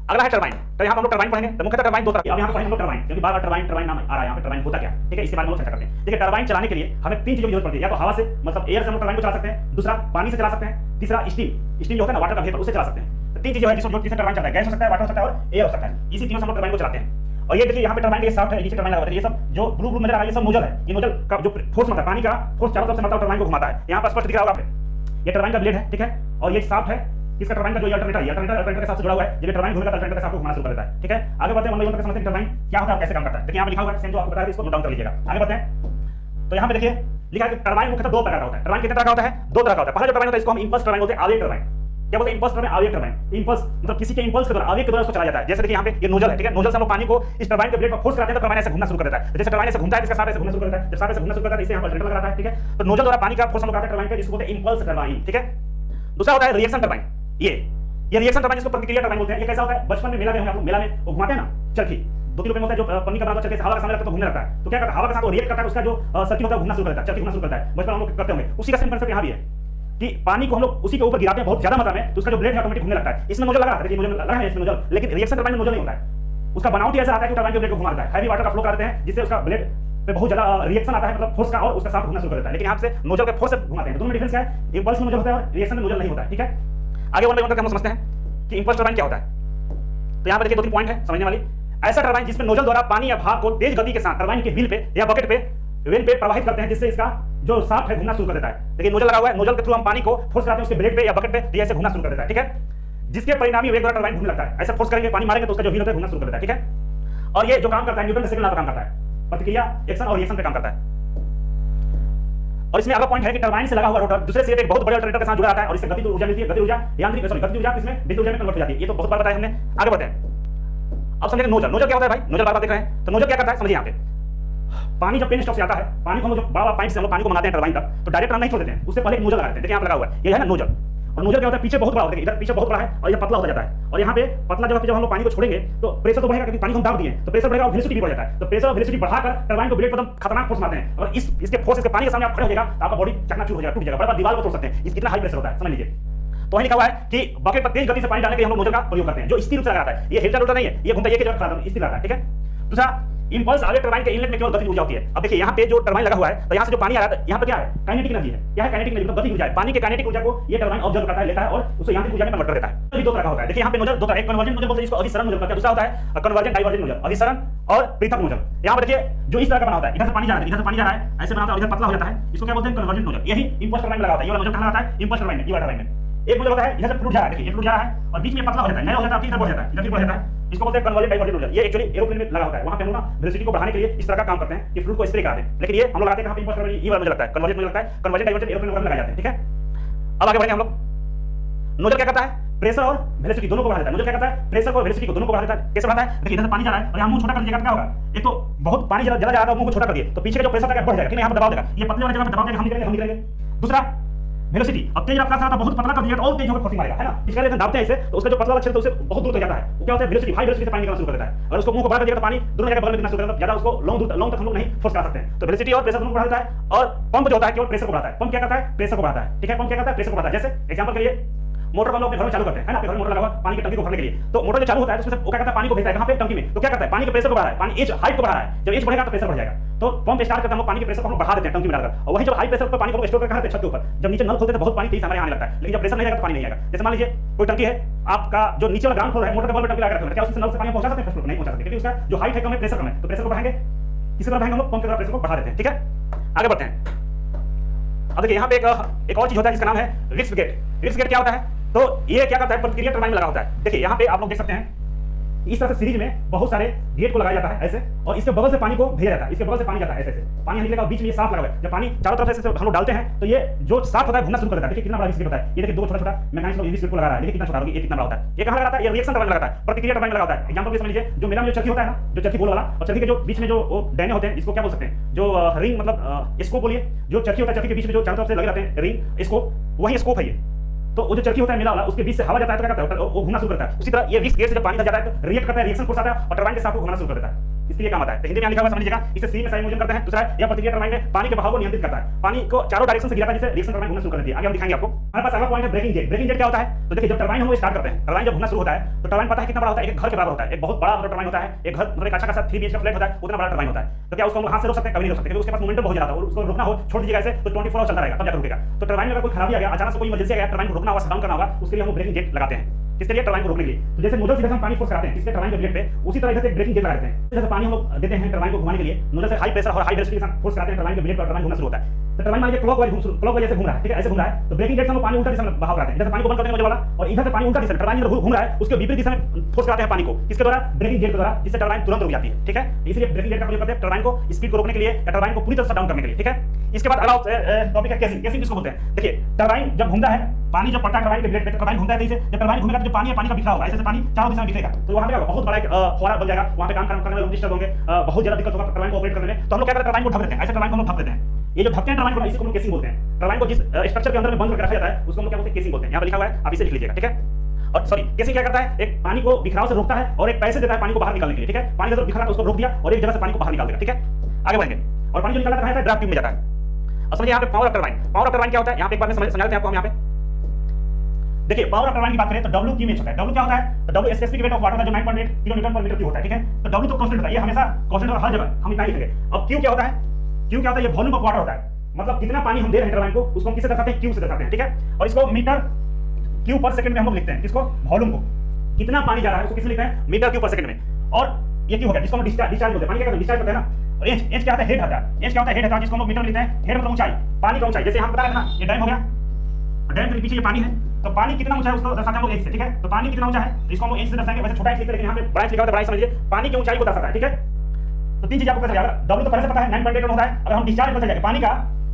अगला है टरबाइन। तो यहाँ पर हम लोग टरबाइन पढ़ेंगे, तो मुख्यतः टरबाइन दो तरह की। अब यहाँ पर हम लोग टरबाइन, क्योंकि बार-बार टरबाइन नाम आ रहा है, यहाँ पे टरबाइन होता क्या, ठीक है, इसके बारे में हम लोग चर्चा करते हैं। देखिए टरबाइन चलाने के लिए हमें तीन चीजों की जरूरत पड़ती है, या तो हवा से, मतलब एयर से हम लोग टरबाइन को चला सकते हैं, दूसरा पानी से चला सकते हैं, तीसरा स्टीम जो होता है ना वाटर का वेपर, उससे चला सकते हैं। तो तीन चीजें है जिसमें जो टरबाइन चलता है, गैस हो सकता है, वाटर हो सकता है और एयर हो सकता है। इसी तीनों से हम लोग टरबाइन को चलाते हैं। और ये देखिए यहाँ पे टरबाइन के साफ्ट है, नीचे टरबाइन लगा हुआ है। ये सब जो ब्लू ब्लू नजर आ रहा है ये सब नोजल है। ये नोजल का जो फोर्स मारता है, पानी का फोर्स चारों तरफ से मारता है, टरबाइन को घुमाता है। यहाँ पर स्पष्ट दिख रहा होगा आपको, ये टरबाइन का ब्लेड है, ठीक है। और ये साफ्ट है इसका टरबाइन का जो अल्टरनेटर के साथ जुड़ा हुआ है। जब टरबाइन घूमेगा तो अल्टरनेटर के साथ घुमाना शुरू कर देता है, ठीक है। आगे बढ़ते हैं, हम लोग समझते हैं टरबाइन क्या होता है, कैसे काम करता है। देखिए यहाँ पे लिखा हुआ है, सेम जो आपको बताया, इसको नोट डाउन कर लीजिएगा। आगे बढ़ते हैं, तो यहाँ पे देखिए लिखा है कि टरबाइन मुख्यतः दो प्रकार का होता है। टरबाइन कितने तरह का होता है? दो तरह का होता है। पहला जो टरबाइन होता है इसको हम इंपल्स टरबाइन बोलते हैं, आवेग टरबाइन। क्या बोलते हैं? इंपल्स टरबाइन, आवेग टरबाइन। इंपल्स मतलब किसी के इंपल्स के द्वारा, आवेग के द्वारा उसको चलाया जाता है। जैसे देखिए यहाँ पे ये नोजल है, ठीक है। नोजल से हम लोग पानी को इस टरबाइन के ब्लेड पर फोर्स कराते हैं तो टरबाइन ऐसे घूमना शुरू कर देता है। जैसे टरबाइन ऐसे घूमता है, इसका साथ ऐसे घूमना शुरू करता है। जब साथ ऐसे घूमना शुरू करता है, इसे यहाँ पर अल्टरनेटर लगाता है, ठीक है। तो नोजल द्वारा पानी का फोर्स हम लोग कराते हैं टरबाइन पे, जिसको बोलते हैं इंपल्स टरबाइन, ठीक है। दूसरा होता है रिएक्शन टरबाइन। ये रिएक्शन टरबाइन जिसको प्रतिक्रिया टरबाइन बोलते हैं। ये कैसा होता है? बचपन में मेला में हम लोग मेला में वो घुमाते हैं ना चरखी, 2-3 रुपए में होता है, जो पन्नी का बना चरखी हवा के सामने रखते तो घूमने लगता है। तो क्या करता है? हवा के साथ वो रिएक्ट करता है, उसका जो सर्किट होता है घूमना शुरू कर देता है, चरखी घूमना शुरू करता है। बचपन हम लोग करते होंगे। उसी का सेम कंसेप्ट यहाँ भी है कि पानी को हम लोग उसी के ऊपर गिराते हैं बहुत ज्यादा मात्रा में, तो उसका जो ब्लेड है ऑटोमेटिक घूमने लगता है। इसमें नोजल लगा रहता है, देखिए नोजल लगा है इसमें नोजल, लेकिन रिएक्शन टरबाइन में नोजल नहीं होता है। उसका बनावट ऐसा आता है कि टरबाइन के ब्लेड को घुमा देता है। हैवी वाटर का फ्लो कर देते हैं जिससे उसका ब्लेड पे बहुत ज्यादा रिएक्शन आता है, मतलब फोर्स का, और उसका साथ घूमना शुरू कर देता है। लेकिन यहाँ से नोजल के फोर्स से घुमाते हैं। दोनों में डिफरेंस क्या है? इंपल्स में नोजल होता है और रिएक्शन में नोजल नहीं होता है, ठीक है। आगे वन बाय वन करके हम समझते हैं कि इंपल्स टरबाइन क्या होता है। तो यहाँ पे देखिए 2-3 पॉइंट है समझने वाली। ऐसा टरबाइन जिसमें नोजल द्वारा पानी या भाप को तेज गति के साथ टरबाइन के व्हील पे या बकेट पे वेन पे प्रवाहित करते हैं, जिससे इसका जो शाफ्ट है घूमना शुरू कर देता है। देखिए नोजल लगा हुआ है, नोजल के थ्रू हम पानी को फोर्स कराते हैं उसके ब्लेड पे या बकेट पे, तो ऐसे घूमना शुरू कर देता है, ठीक है। जिसके परिणामी वेग द्वारा टरबाइन घूमने लगता है। ऐसा फोर्स करेंगे, पानी मारेंगे तो उसका जो व्हील होता है घूमना शुरू कर देता है, ठीक है। और ये जो काम करता है न्यूटन के सेकंड लॉ पर काम करता है, प्रतिक्रिया एक्शन और रिएक्शन पे काम करता है। और इसमें अगला पॉइंट है कि टरबाइन से लगा हुआ रोटर दूसरे सिरे पे एक बहुत बड़े अल्टरनेटर के साथ जुड़ा रहता है और इससे गति ऊर्जा मिलती है। गति ऊर्जा यांत्रिक गति ऊर्जा इसमें विद्युत ऊर्जा में कन्वर्ट हो जाती है। ये तो बहुत बार बताया हमने। आगे बढ़ते हैं, अब समझेंगे नोजल। नोजल क्या होता है भाई? नोजल बार-बार देख रहे हैं, तो नोजल क्या करता है समझिए। यहाँ पे पानी जब पेन स्टॉक से आता है, पानी को हम लोग बड़ा पाइप से हम लोग पानी को मंगाते हैं टरबाइन तक, तो डायरेक्ट रन नहीं छोड़ देते हैं, उससे पहले एक नोजल लगा देते हैं। देखिए यहाँ पे लगा हुआ है, ये है ना नोजल। और नोजल क्या होता है? पीछे बहुत बड़ा होता है, इधर पीछे बहुत बड़ा है और ये पतला होता जाता है। और यहाँ पे पतला जब हम लोग पानी को छोड़ेंगे तो प्रेशर तो बढ़ेगा, क्योंकि पानी को हम दाब दिए तो प्रेशर बढ़ेगा और वेलोसिटी भी बढ़ जाता है। तो प्रेशर और वेलोसिटी बढ़ाकर टरबाइन को ब्लेड पर एकदम खतरनाक फोर्स मारते हैं। और इसके फोर्स इसके पानी के सामने आप खड़े हो जाएगा तो आपका बॉडी चकनाचूर हो जाएगा, टूट जाएगा, बड़ा दीवार को तोड़ सकते हैं। इतना हाई प्रेशर होता है, समझ लीजिए। तो वही लिखा हुआ है कि बकेट पर तेज गति से पानी डालने के लिए हम लोग नोजल का प्रयोग करते हैं, जो स्थिर रूप से लगा रहता है। ये हिलता डुलता नहीं है, ये घूमता है, ये स्थिर रहता है, ठीक है। दूसरा, इंपल्स आवेग टरबाइन के इनलेट में केवल गति ऊर्जा होती है। अब देखिए यहाँ पे जो टरबाइन लगा हुआ है, तो यहाँ से जो पानी आ रहा है, यहाँ पे क्या है? काइनेटिक एनर्जी है। क्या है? काइनेटिक एनर्जी, मतलब गति ऊर्जा है। पानी के काइनेटिक ऊर्जा को ये टरबाइन ऑब्जर्व करता है, लेता है और उसे यांत्रिक ऊर्जा में कन्वर्ट कर देता है। तो ये दो तरह का होता है। देखिए यहाँ पे नोजल दो तरह, एक कन्वर्जेंट नोजल बोलते हैं जिसको अभिसरण नोजल कहते हैं, दूसरा होता है कन्वर्जेंट डाइवर्जेंट नोजल, अभिसरण और पृथक नोजल। यहाँ पे देखिए जो इस तरह का बना होता है, इधर से पानी जा रहा है, इधर से पानी जा रहा है, ऐसे बना होता है, इधर पतला हो जाता है, इसको क्या बोलते हैं? Convergent nozzle. यही इंपल्स टरबाइन में लगा होता है। ये वाला नोजल कहाँ लगाता है? इंपल्स टरबाइन में, ये वाला टरबाइन में। एक नोजल होता है इधर से फ्लूइड जा रहा है, देखिए ये फ्लूइड जा रहा है और बीच में पतला हो जाता है, नया हो जाता है, इधर बढ़ जाता है, इधर भी बढ़ जाता है। इसको बोलते हैं कन्वर्जेंट डाइवर्जेंट नोजल। ये एक्चुअली एरोप्लेन में लगा होता है, वहां पे हम लोग ना वेलोसिटी को बढ़ाने के लिए इस तरह का काम करते हैं कि फ्लूइड को स्प्रे करा दें। लेकिन ये हम लोग लगाते हैं कहां पे? Impulse turbine. ये वाला मुझे लगता है कन्वर्जेंट मुझे लगता है कन्वर्जेंट डाइवर्जेंट एरोप्लेन में लगाए जाते हैं, ठीक है। अब आगे बढ़ेंगे हम लोग। नोजल क्या करता है? प्रेशर और वेलोसिटी दोनों को बढ़ा देता है। नोजल क्या करता है? प्रेशर और वेलोसिटी को दोनों को बढ़ा देता है। कैसे बढ़ाता है? देखिए इधर से पानी जा रहा है और यहाँ मुंह छोटा कर दीजिएगा, क्या होगा? एक तो बहुत पानी जला जा रहा है, मुंह को छोटा कर दिए तो पीछे का जो प्रेशर था बढ़ जाएगा, ठीक है, यहाँ पर दबाव देगा, ये पतले वाली जगह पे दबाव देगा, हम निकलेंगे। दूसरा वेलोसिटी, अब तेज रफ्तार से आता बहुत पतला कर दिया तो और तेज होकर फोर्सिंग मारेगा, है ना। इसके लिए दाबते हैं इसे तो उसका जो पतला वाला क्षेत्र उसे बहुत दूर तक जाता है। वो क्या होता है? वेलोसिटी, हाई वेलोसिटी से पानी निकलना शुरू कर देता है। और उसको मुंह को बढ़ा दिया तो पानी दोनों जगह बगल में गिरना शुरू कर देता है, ज्यादा उसको लॉन्ग तक हम लोग नहीं फोर्स कर सकते हैं। तो वेलोसिटी और प्रेशर दोनों बढ़ा देता है। और पंप जो होता है केवल प्रेशर को बढ़ाता है। पंप क्या करता है? प्रेशर को बढ़ाता है, ठीक है। पंप क्या करता है? प्रेशर को बढ़ाता है। जैसे एग्जांपल के लिए मोटर हम लोग अपने घर में चालू करते हैं, है ना। अपने घर में मोटर लगा हुआ पानी की टंकी को भरने के लिए, तो मोटर जो चालू होता है तो उसमें वो क्या करता है? पानी को भेजता है कहां पे? टंकी में। तो क्या करता है? पानी के प्रेशर को बढ़ा रहा है, पानी एज हाइट को बढ़ा रहा है। जब एज बढ़ेगा तो प्रेशर बढ़ जाएगा। तो पंप स्टार्ट करते हैं हम लोग, पानी के प्रेशर को हम लोग बढ़ा देते हैं टंकी में डालकर, और वही जब हाई प्रेशर पर पानी को स्टोर करके रखते हैं छत के ऊपर, जब नीचे नल खोलते हैं तो बहुत पानी तेज हमारे आने लगता है। लेकिन जब प्रेशर नहीं रहेगा तो पानी नहीं आएगा। जैसे मान लीजिए कोई टंकी है, आपका जो नीचे वाला ग्राउंड फ्लोर है, मोटर के बल में टंकी लगा रखा है, क्या उससे नल से पानी पहुंचा सकते हैं? फर्स्ट फ्लोर नहीं पहुंचा सकते, क्योंकि उसका जो हाइट है कम है, प्रेशर कम है। तो प्रेशर को बढ़ाएंगे, किसी तरह बढ़ाएंगे हम लोग? पंप के द्वारा प्रेशर को बढ़ा देते हैं, ठीक है। आगे बढ़ते हैं। अब देखिए यहाँ पे एक और चीज होता है जिसका नाम है रिट्ज गेट। रिट्ज गेट क्या होता है? तो ये क्या करता है? प्रतिक्रिया टरबाइन में लगा होता है। देखिए यहाँ पे आप लोग देख सकते हैं, इस तरह से सीरीज में बहुत सारे गेट को लगाया जाता है ऐसे, और इसके बगल से पानी को भेजा जाता है, इसके बगल से पानी जाता है ऐसे, पानी निकलेगा, बीच में ये साफ लगा हुआ है। जब पानी चारों तरफ से हम लोग डालते हैं तो ये जो साफ होता है घूमना शुरू कर देता है। देखिए कितना बड़ा रिट्ज गेट होता है। ये देखिए दो छोटा छोटा मैकेनिज्म इस गेट को लगा रहा है, देखिए कितना छोटा होगा, ये कितना बड़ा होता है। ये कहां लगाता है? ये रिएक्शन टरबाइन लगाता है, प्रतिक्रिया टरबाइन लगाता है। एग्जांपल के समझ लीजिए, जो मेरा में जो चरखी होता है ना, जो चरखी गोल वाला, और चरखी के जो बीच में जो वो डैने होते हैं, इसको क्या बोल सकते हैं? जो रिंग, मतलब स्कोप बोलिए। जो चरखी होता है, चरखी के बीच में जो चारों तरफ से लगे रहते हैं रिंग, स्कोप, वही स्कोप है ये। तो वो जो चरखी होता है मेला वाला, उसके बीच से हवा जाता है तो क्या करता है? वो घूमना शुरू करता है। उसी तरह ये रिक्स गेट से जब पानी जाता है तो रिएक्ट करता है, रिएक्शन फोर्स आता है और टरबाइन के साथ घूमना शुरू कर देता है। इसलिए काम आता है। तो हिंदी में लिखा हुआ समझ लीजिएगा, इसे सी में साइमोजन करते हैं। दूसरा है यह प्रतिक्रिया टरबाइन में पानी के बहाव को नियंत्रित करता है, पानी को चारों डायरेक्शन से गिराता है, जिससे रिएक्शन टरबाइन घूमना शुरू कर देती है। आगे हम दिखाएंगे आपको। हमारे पास अगला पॉइंट है ब्रेकिंग जेट। ब्रेकिंग जेट क्या होता है? तो देखिए जब टरबाइन हम स्टार्ट करते हैं, टरबाइन जब घूमना शुरू होता है तो टरबाइन पता है कितना बड़ा होता है? एक घर के बराबर होता है। एक बहुत बड़ा टरबाइन होता है, एक घर मतलब एक अच्छा खासा 3 BHK का फ्लैट होता है, उतना बड़ा टरबाइन होता है। तो क्या उसको हम हाथ से रोक सकते हैं? कभी नहीं रोक सकते, क्योंकि उसके पास मोमेंटम बहुत ज्यादा है। उसको रोकना हो, छोड़ दीजिएगा ऐसे तो 24 आवर चलता रहेगा, तब जाकर रुकेगा। तो टरबाइन में अगर कोई खराबी आ गया, अचानक से कोई इमरजेंसी आ गया, टरबाइन को रोकना होगा, शट डाउन करना होगा, उसके लिए हम ब्रेकिंग जेट लगाते हैं। किसके लिए? टरबाइन को रोकने के लिए। तो जैसे नोजल से हम पानी फोर्स कराते हैं किसके? टरबाइन के ब्लेड पे, उसी तरह इधर से ब्रेकिंग जेट लगा देते हैं। जैसे पानी हम लोग देते हैं टरबाइन को घुमाने के लिए, नोजल से हाई प्रेशर और हाई वेलोसिटी के साथ फोर्स कराते हैं टरबाइन के ब्लेड पर, टरबाइन घूमना शुरू होता है। तो टरबाइन मान लीजिए क्लॉकवाइज जैसे घूम रहा है, ठीक है, ऐसे घूम रहा है, तो ब्रेकिंग जेट से हम पानी उल्टा दिशा में बहाव कराते हैं। जैसे पानी को बंद करते हैं नोजल वाला, और इधर से पानी उल्टा दिशा में टरबाइन इधर घूम रहा है, उसके विपरीत दिशा में फोर्स कराते हैं पानी को, किसके द्वारा? ब्रेकिंग जेट के द्वारा, जिससे टरबाइन तुरंत रुक जाती है, ठीक है। इसलिए ब्रेकिंग जेट का प्रयोग करते हैं टरबाइन को स्पीड को रोकने के लिए या टरबाइन को पूरी तरह से डाउन करने के लिए, ठीक है। इसके बाद अगला टॉपिक है केसिंग। केसिंग किसको बोलते हैं? देखिए, टरबाइन जब घूमता है, पानी जब पड़ता है टरबाइन के ब्लेड पे, टरबाइन घूमता है तेजी से, जब टरबाइन घूमेगा तो जो पानी है, पानी का बिखरा होगा, ऐसे पानी चारों दिशा में बिखरेगा, तो वहां पे बहुत बड़ा एक फव्वारा बन जाएगा, वहां पे काम करने में लोग डिस्टर्ब होंगे, बहुत ज्यादा दिक्कत होगा टरबाइन को ऑपरेट करने में। तो हम लोग क्या करते हैं? टरबाइन को ढक देते हैं, ऐसे टरबाइन को हम लोग ढक देते हैं। ये जो ढकते हैं टरबाइन को, इसी को हम लोग केसिंग बोलते हैं। टरबाइन को जिस स्ट्रक्चर के अंदर में बंद करके रखा जाता है उसको हम लोग क्या बोलते हैं? केसिंग बोलते हैं। यहाँ पे लिखा हुआ है, आप इसे लिख लीजिएगा, ठीक है। और सॉरी, केसिंग क्या करता है? एक पानी को बिखराव से रोकता है और एक पैसे देता है पानी को बाहर निकालने के लिए, ठीक है। पानी जब बिखरा उसको रोक दिया और एक जगह से पानी को बाहर निकाल देगा, ठीक है। आगे बढ़ेंगे, और पानी जो निकलता है ड्राफ्ट ट्यूब में जाता है। अब समझिए यहाँ पे power of turbine. Power of turbine क्या होता है? यहाँ पे एक बार में समझा देते हैं आपको हम। यहाँ पे देखिए, पावर ऑफ टरबाइन की बात करें तो W की में होता है। W क्या होता है? तो W specific weight of water जो 9.8 किलोन्यूटन पर मीटर क्यूब होता है, ठीक है। तो W तो कांस्टेंट होता है, ये हमेशा कांस्टेंट और हर जगह हम इतना ही लिखेंगे। अब Q क्या होता है? Q क्या होता है? ये वॉल्यूम ऑफ वाटर होता है, मतलब कितना पानी हम दे रहे हैं टरबाइन को, उसको हम किससे दर्शाते हैं? Q से दर्शाते हैं, ठीक है। और इसको मीटर क्यूब पर सेकंड में हम लोग लिखते हैं, किसको? वॉल्यूम को, कितना पानी जा रहा है उसको किससे लिखते हैं? मीटर क्यूब पर सेकंड में। और ये क्यों हो गया? जिसको हम डिस्चार्ज बोलते हैं, पानी क्या करते हैं? डिस्चार्ज करते हैं ना। और एच क्या होता है? हेड होता है। एच क्या होता है? हेड होता है, जिसको हम लोग मीटर में लिखते हैं। हेड मतलब ऊंचाई, पानी का ऊंचाई। जैसे हम बता रहे थे ना, ये डैम हो गया, डैम के पीछे ये पानी है, तो पानी कितना ऊंचा है उसको दर्शाते हैं हम लोग एच से, ठीक है। तो पानी कितना ऊंचा है इसको हम लोग एच से दर्शाएंगे। वैसे छोटा एच लिखते हैं, लेकिन यहाँ पे बड़ा एच लिखा होता है, बड़ा समझिए पानी की ऊंचाई को दर्शाता है, ठीक है। तो तीन चीज आपको पता चल जाएगा। W तो पहले से पता है 9.8 टन होता है। अगर हम डिस्चार्ज पता चल जाएगा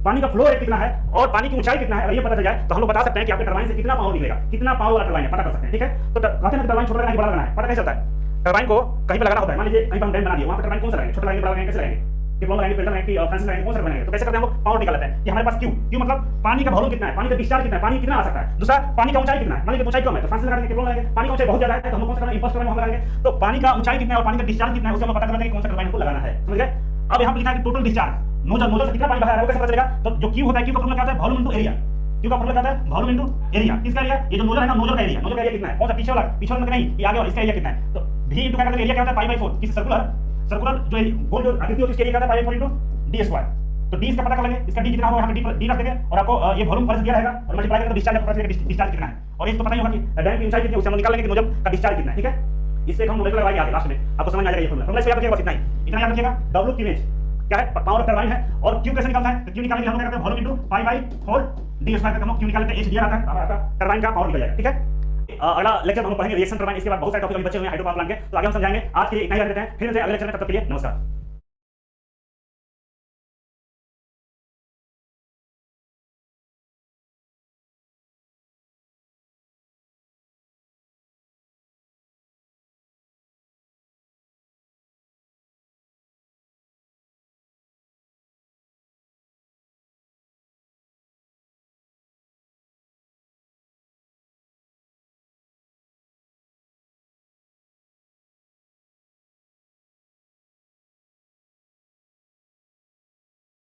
पानी का फ्लो रेट कितना है और पानी की ऊंचाई कितना है, अगर ये पता चल जाए तो हम लोग बता सकते हैं कि आपके टरबाइन से कितना पावर निकलेगा, कितना पावर वाला टरबाइन है, पता कर सकते हैं, ठीक है। तो कहते हैं टरबाइन छोटा लगाना है बड़ा लगाना है, पता कैसे चलता है? टरबाइन को कहीं पे लगाना होता है, मान लीजिए कहीं पर हम डैम बना दिए, वहां पे टरबाइन कौन सा लगाएंगे? छोटा लगाएंगे, बड़ा लगाएंगे, कैसे लगाएंगे? टिप्लोन लगाएंगे, फिल्टर लगाएंगे, फ्रांसिस लगाएंगे, कौन सा बनाएंगे? तो कैसे करते हैं हम लोग? पावर निकाल लेते हैं कि हमारे पास क्यू मतलब पानी का वॉल्यूम कितना है, पानी का डिस्चार्ज कितना है, पानी कितना आ सकता है। दूसरा, पानी का ऊंचाई कितना है, मान लीजिए ऊंचाई कम है तो फ्रांसिस लगाएंगे, टिप्लोन लगाएंगे। पानी का ऊंचाई बहुत ज्यादा है तो हम लोग कौन सा लगाएंगे? इंपल्स टरबाइन हम लगाएंगे। तो पानी का ऊंचाई कितना है और पानी का डिस्चार्ज कितना है उससे हम पता कर लेंगे कि कौन सा टरबाइन को लगाना है, समझ गए। अब यहाँ पे लिखा है कि टोटल डिस्चार्ज, नोजल से कितना पानी बहा रहा है वो कैसे पता चलेगा? तो जो क्यू होता है, क्यू का फॉर्मूला क्या होता है? Volume into area. क्यू का फॉर्मूला क्या होता है? Volume into area. किसका एरिया? ये जो नोजल है ना, नोजल का एरिया। नोजल का एरिया कितना है? कौन सा? पीछे वाला मतलब नहीं, ये आगे वाला, इसका एरिया कितना है? तो v इनटू क्या करते हैं? एरिया क्या होता है? पाई/4। किस सर्कुलर जो गोल जो आकृति होती है उसके एरिया क्या होता है? पाई/4 इनटू d स्क्वायर। तो d इसका पता कर लेंगे, इसका d कितना होगा, यहाँ पे d रख देंगे और आपको ये वॉल्यूम पर दिया रहेगा और मल्टीप्लाई करेंगे तो डिस्चार्ज आपको पता चलेगा डिस्चार्ज कितना है। और ये तो पता ही होगा कि डैम की ऊंचाई कितनी है, उसे हम निकाल लेंगे कि नोजल का डिस्चार्ज कितना है, ठीक है। इससे हम नोजल लगाएंगे आगे लास्ट में, आपको समझ में आ जाएगा ये फॉर्मूला। इसको याद रखिएगा, बस इतना याद रखिएगा। W की इमेज क्या है? पावर ऑफ टरबाइन है। और Q कैसे निकालता है? तो Q निकालने के लिए हम क्या करते हैं? वॉल्यूम इनटू पाई/4 d स्क्वायर करके हम Q निकाल लेते हैं। H दिया रहता है, आपका टरबाइन का पावर निकल जाएगा, ठीक है। अगला लेक्चर हम पढ़ेंगे रिएक्शन टर्बाइन। इसके बाद बहुत सारे टॉपिक अभी बचे हुए हैं हाइड्रो पावर प्लांट के, तो आगे हम समझाएंगे। आज के लिए इतना ही रख देते हैं, फिर मिलते हैं अगले लेक्चर में, तब तक के लिए नमस्कार।